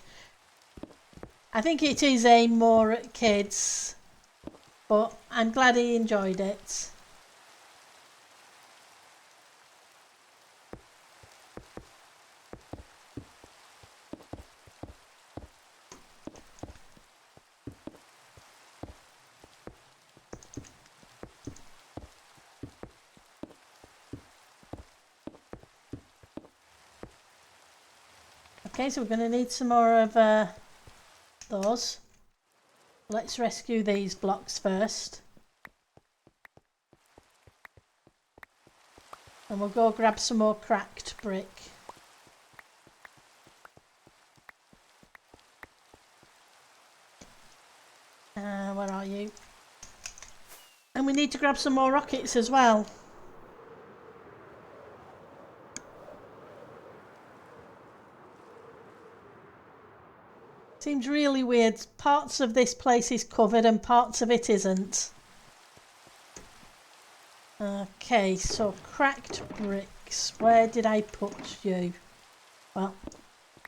I think it is aimed more at kids, but I'm glad he enjoyed it. Okay, so we're going to need some more of those. Let's rescue these blocks first. And we'll go grab some more cracked brick. Where are you? And we need to grab some more rockets as well. Seems really weird. Parts of this place is covered and parts of it isn't. Okay, so cracked bricks. Where did I put you? Well,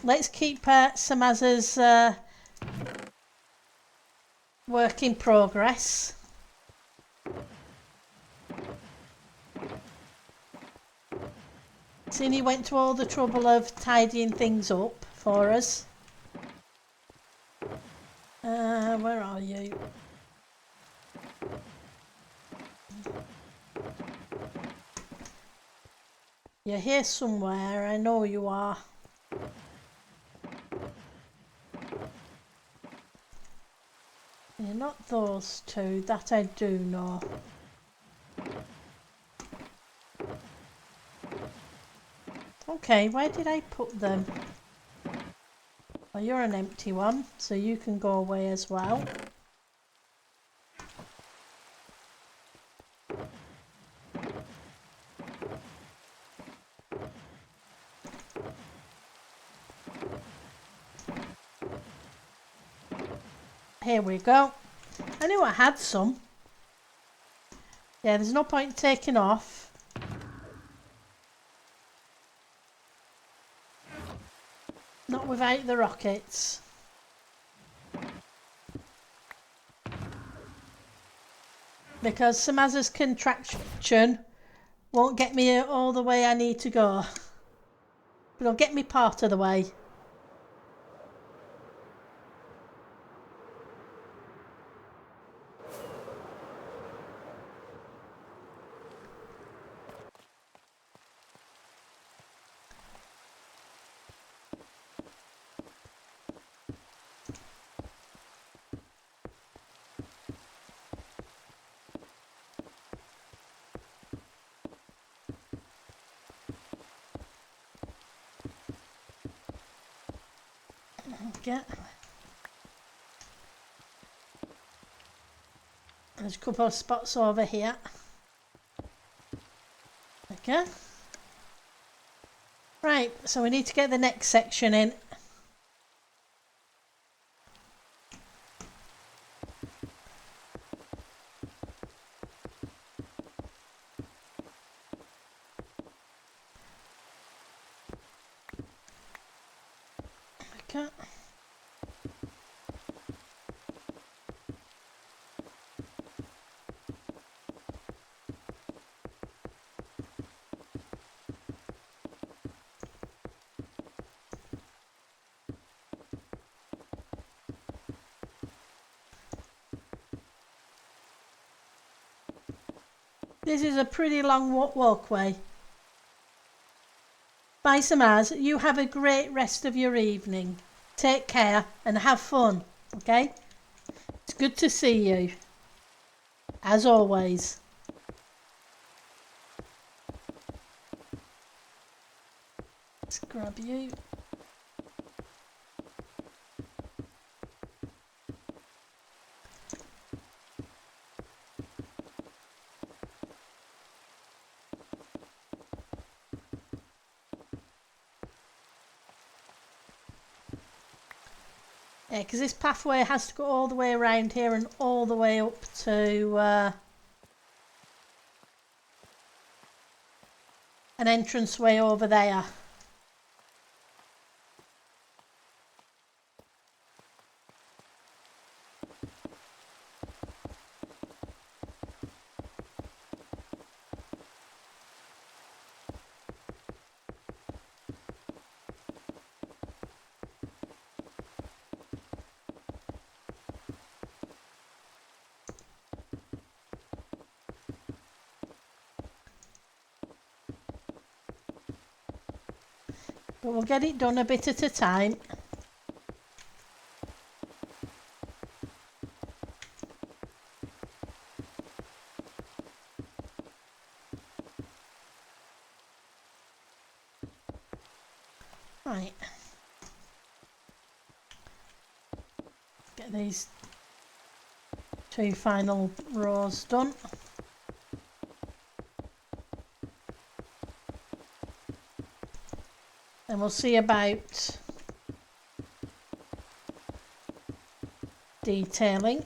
let's keep Samaz's work in progress. Seeing he went to all the trouble of tidying things up for us. Where are you? You're here somewhere, I know you are. You're not those two, that I do know. Okay, where did I put them? Well, you're an empty one, so you can go away as well. Here we go. I knew I had some. Yeah, there's no point taking off. Not without the rockets. Because Samaz's contraction won't get me all the way I need to go. But it'll get me part of the way. Okay. There's a couple of spots over here. Okay. Right, so we need to get the next section in. Okay. This is a pretty long walkway. Bye, Samaz. You have a great rest of your evening. Take care and have fun, okay? It's good to see you, as always. Let's grab you. Yeah, because this pathway has to go all the way around here and all the way up to an entranceway over there. But we'll get it done a bit at a time. Right. Get these 2 final rows done. And we'll see about detailing.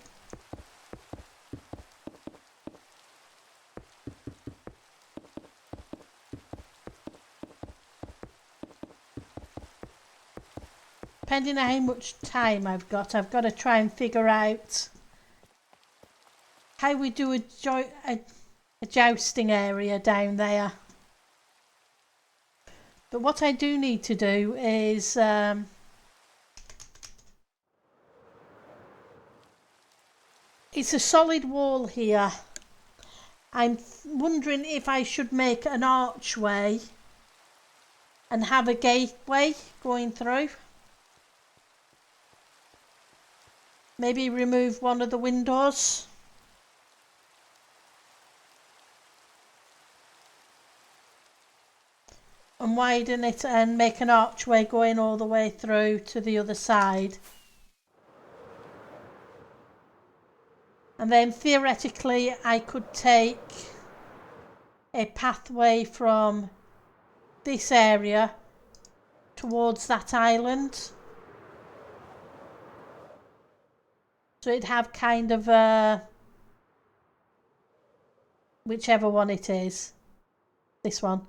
Depending on how much time I've got to try and figure out how we do a jousting area down there. But what I do need to do is it's a solid wall here. I'm wondering if I should make an archway and have a gateway going through. Maybe remove one of the windows. And widen it and make an archway going all the way through to the other side. And then theoretically I could take a pathway from this area towards that island. So it'd have kind of a, whichever one it is, this one,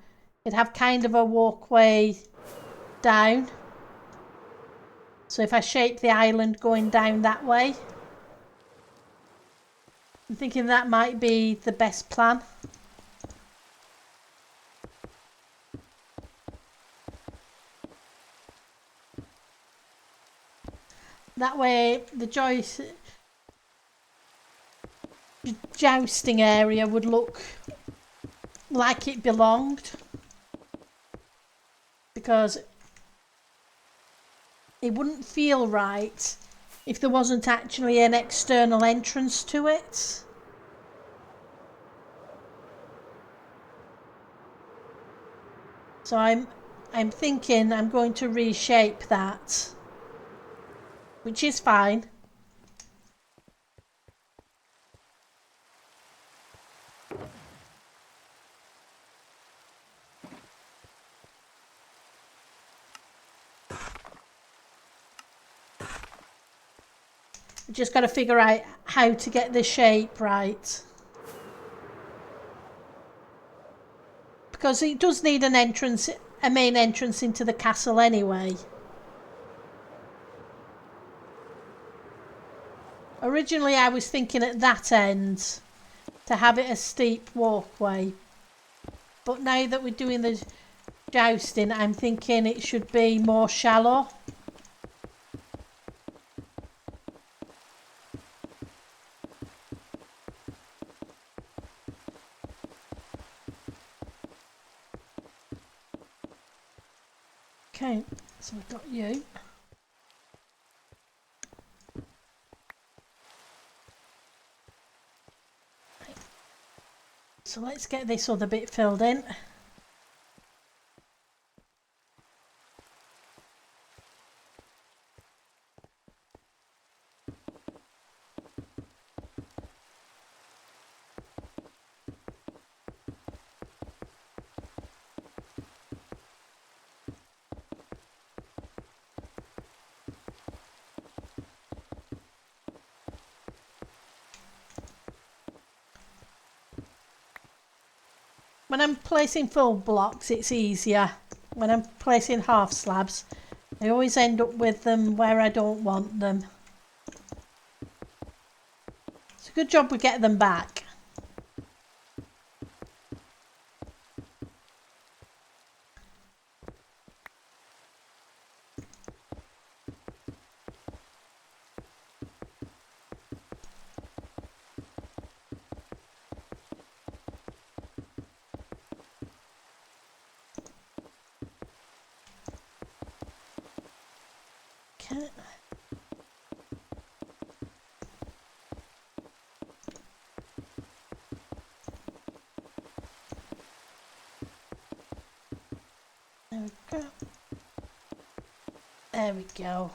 it'd have kind of a walkway down. So if I shape the island going down that way, I'm thinking that might be the best plan. That way the jousting area would look like it belonged, because it wouldn't feel right if there wasn't actually an external entrance to it. So I'm thinking I'm going to reshape that, which is fine. Just got to figure out how to get the shape right, because it does need an entrance, a main entrance into the castle anyway. Originally I was thinking at that end to have it a steep walkway, but now that we're doing the jousting I'm thinking it should be more shallow. Okay, so we've got you. So let's get this other bit filled in. When I'm placing full blocks it's easier. When I'm placing half slabs I always end up with them where I don't want them. It's a good job we get them back. There we go. There we go.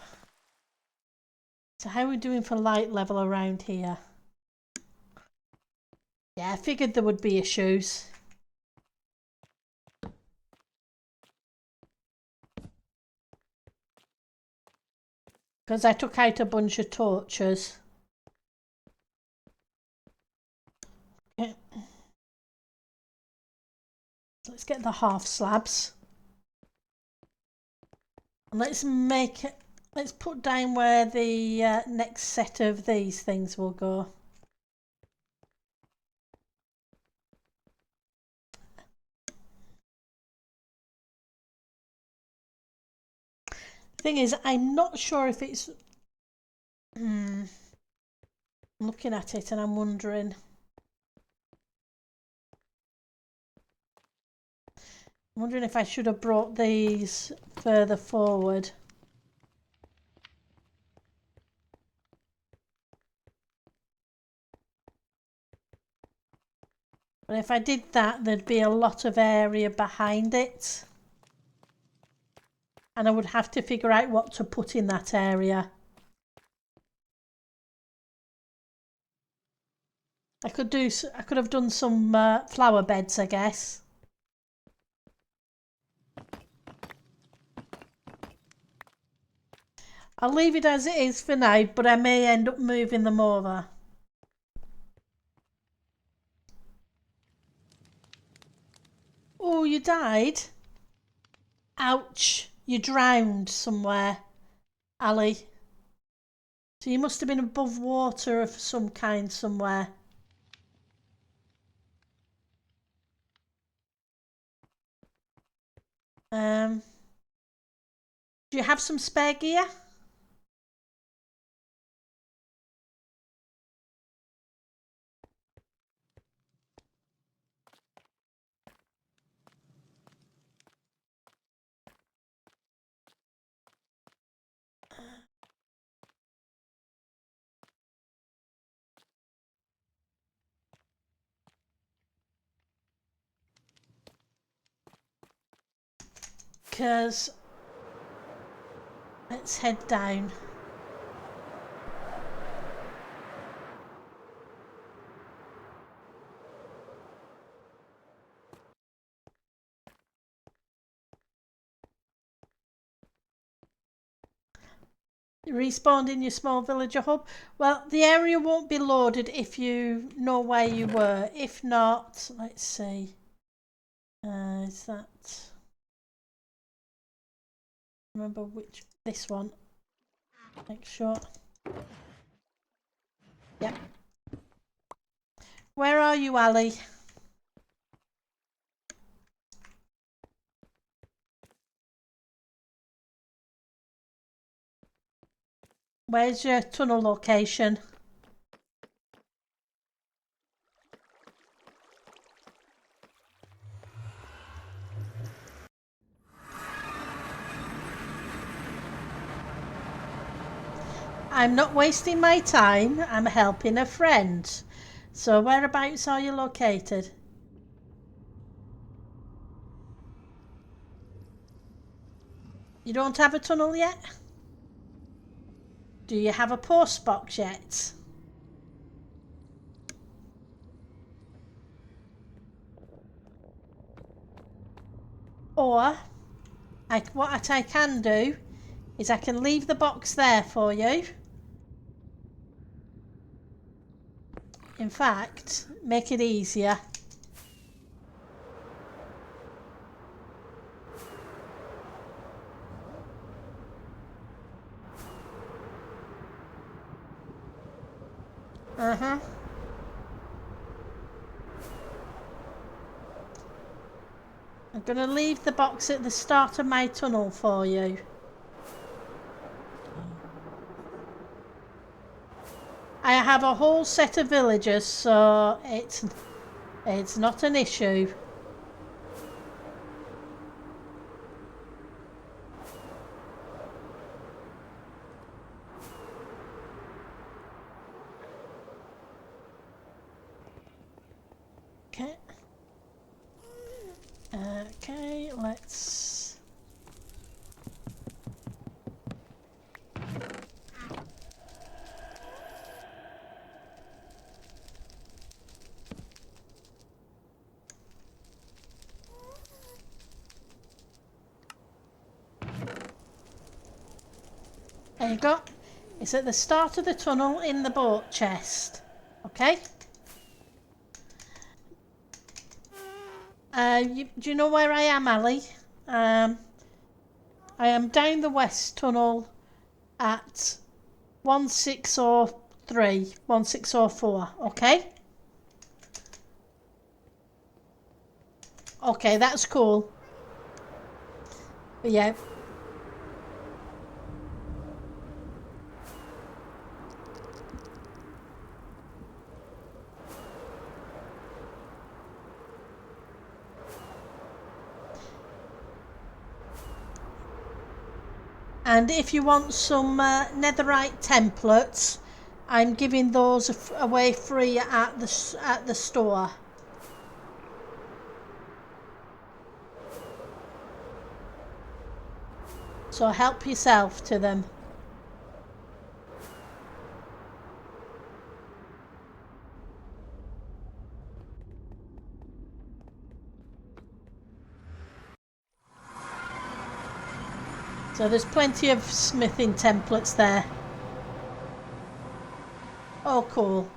So how are we doing for light level around here? Yeah, I figured there would be issues. Because I took out a bunch of torches. Okay. Let's get the half slabs. And let's make it, let's put down where the next set of these things will go. Thing is, I'm not sure if it's... I'm looking at it and I'm wondering... I'm wondering if I should have brought these further forward. But if I did that, there'd be a lot of area behind it. And I would have to figure out what to put in that area. I could have done some flower beds, I guess. I'll leave it as it is for now, but I may end up moving them over. Oh, you died? Ouch. You drowned somewhere, Ali. So you must have been above water of some kind somewhere. Do you have some spare gear? Because let's head down. You respawned in your small villager hub. Well, the area won't be loaded if you know where you were. If not, let's see. Is that... Remember which... This one. Make sure. Yep. Where are you, Ali? Where's your tunnel location? I'm not wasting my time. I'm helping a friend. So whereabouts are you located? You don't have a tunnel yet? Do you have a post box yet? Or what I can do is I can leave the box there for you. In fact, make it easier. I'm going to leave the box at the start of my tunnel for you. I have a whole set of villagers, so it's not an issue. Okay. Okay, let's... There you go. It's at the start of the tunnel in the boat chest. Okay? Do you know where I am, Ali? I am down the west tunnel at 1603, 1604, okay? Okay, that's cool. But yeah. And if you want some netherite templates, I'm giving those away free at the store. So help yourself to them. So there's plenty of smithing templates there. Oh, cool.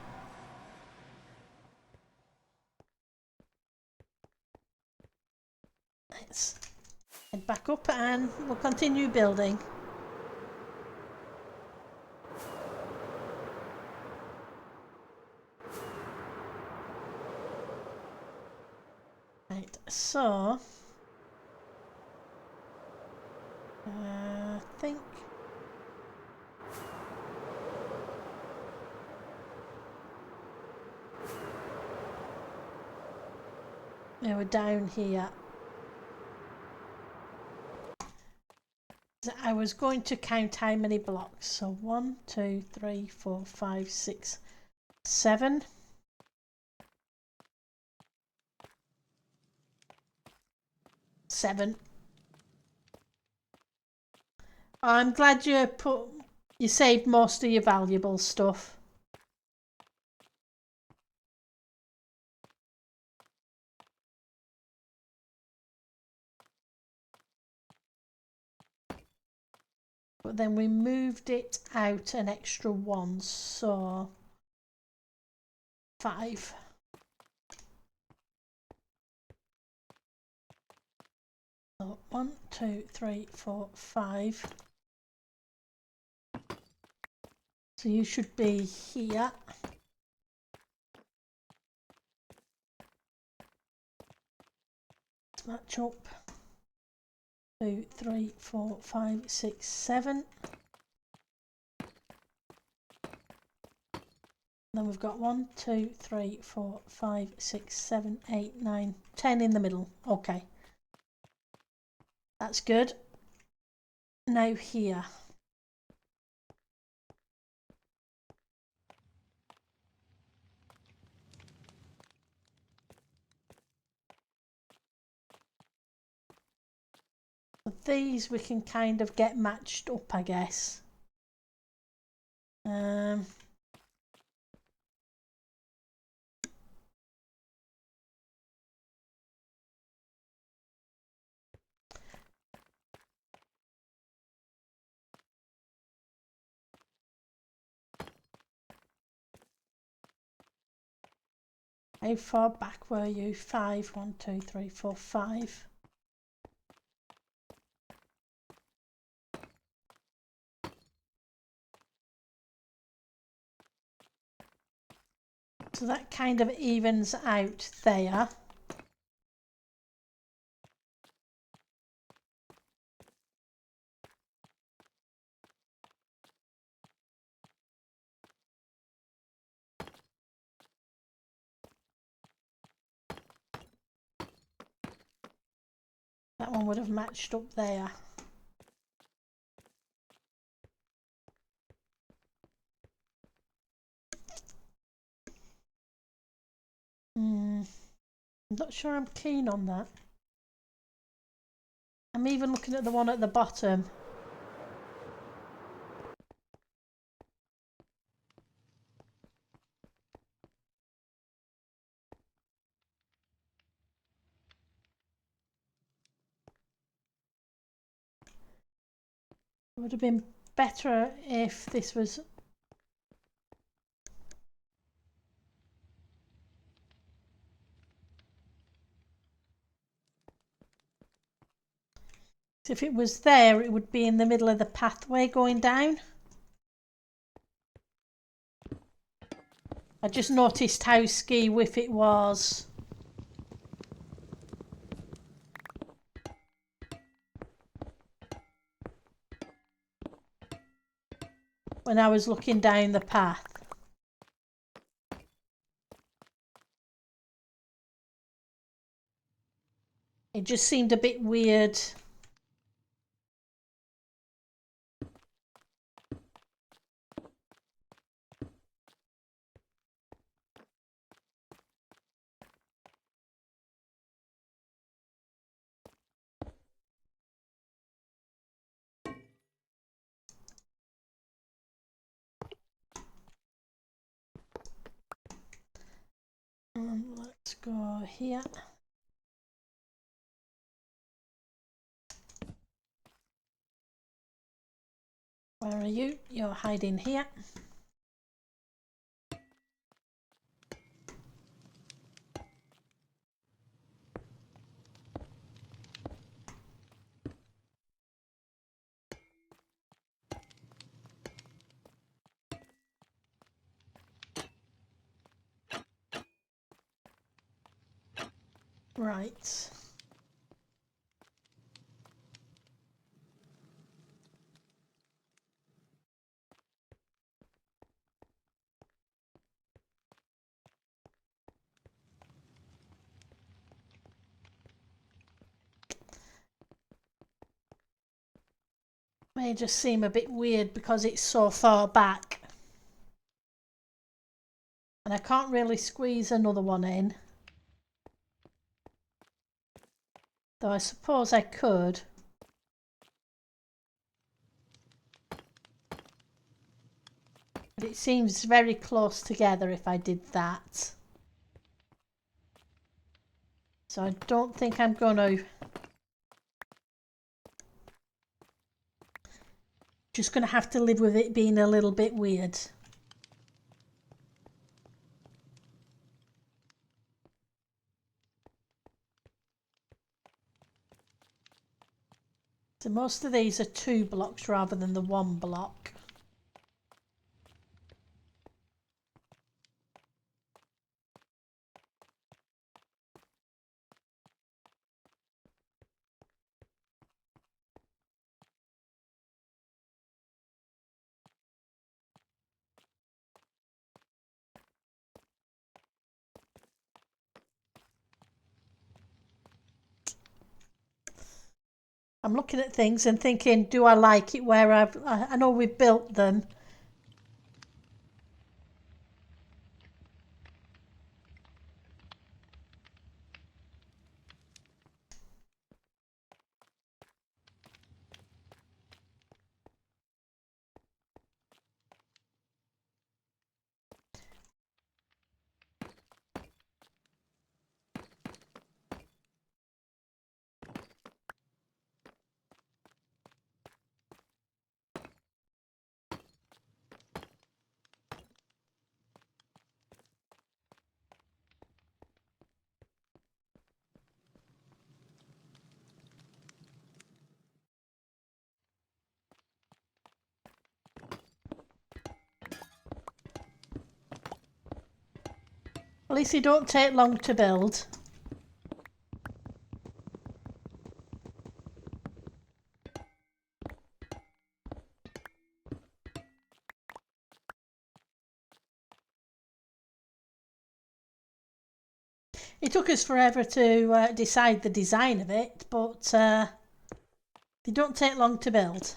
Let's head back up and we'll continue building. Right, so I think we're down here. I was going to count how many blocks. So 1, 2, 3, 4, 5, 6, 7. I'm glad you saved most of your valuable stuff. But then we moved it out an extra 1, so 5. So 1, 2, 3, 4, 5. So you should be here. Let's match up. 2, 3, 4, 5, 6, 7. Then we've got 1, 2, 3, 4, 5, 6, 7, 8, 9, 10 in the middle. Okay. That's good. Now here. So these we can kind of get matched up, I guess. How far back were you? 5. 1, 2, 3, 4, 5. So that kind of evens out there. That one would have matched up there. I'm not sure I'm keen on that. I'm even looking at the one at the bottom. It would have been better if this was... If it was there, it would be in the middle of the pathway going down. I just noticed how ski-whiff it was. When I was looking down the path. It just seemed a bit weird. Let's go here. Where are you? You're hiding here. Right. May just seem a bit weird because it's so far back. And I can't really squeeze another one in. Though I suppose I could. But it seems very close together if I did that. So I don't think I'm going to... Just going to have to live with it being a little bit weird. So most of these are 2 blocks rather than the 1 block. I'm looking at things and thinking, do I like it where I know we've built them. At least they don't take long to build. It took us forever to decide the design of it, but they don't take long to build.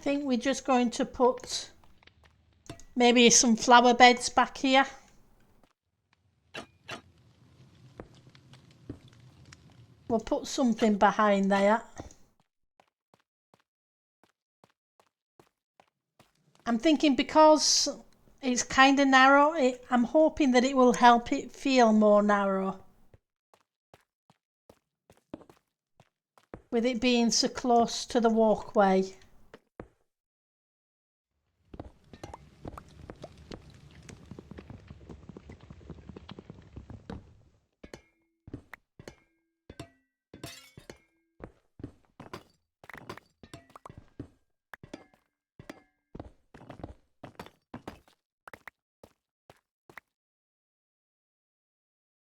think we're just going to put maybe some flower beds back here. We'll put something behind there. I'm thinking because it's kind of narrow, I'm hoping that it will help it feel more narrow. With it being so close to the walkway.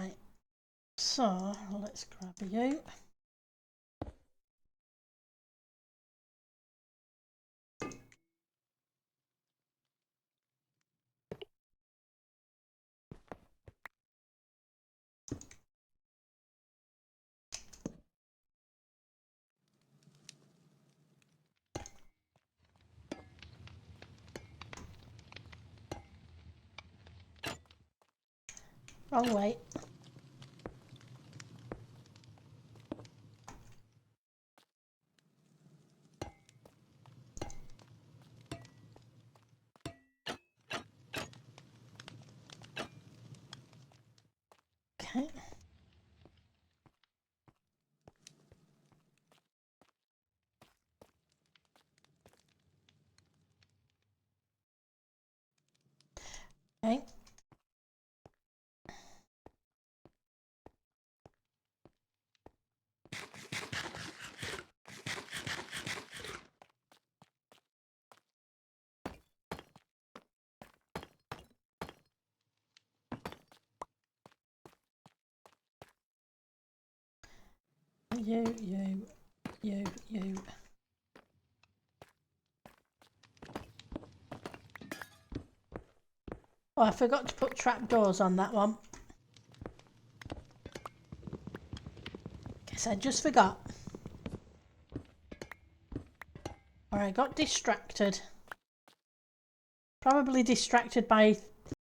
Right. So let's grab you. Wrong way. Okay. Okay. You. Oh, I forgot to put trapdoors on that one. Guess I just forgot. Or I got distracted. Probably distracted by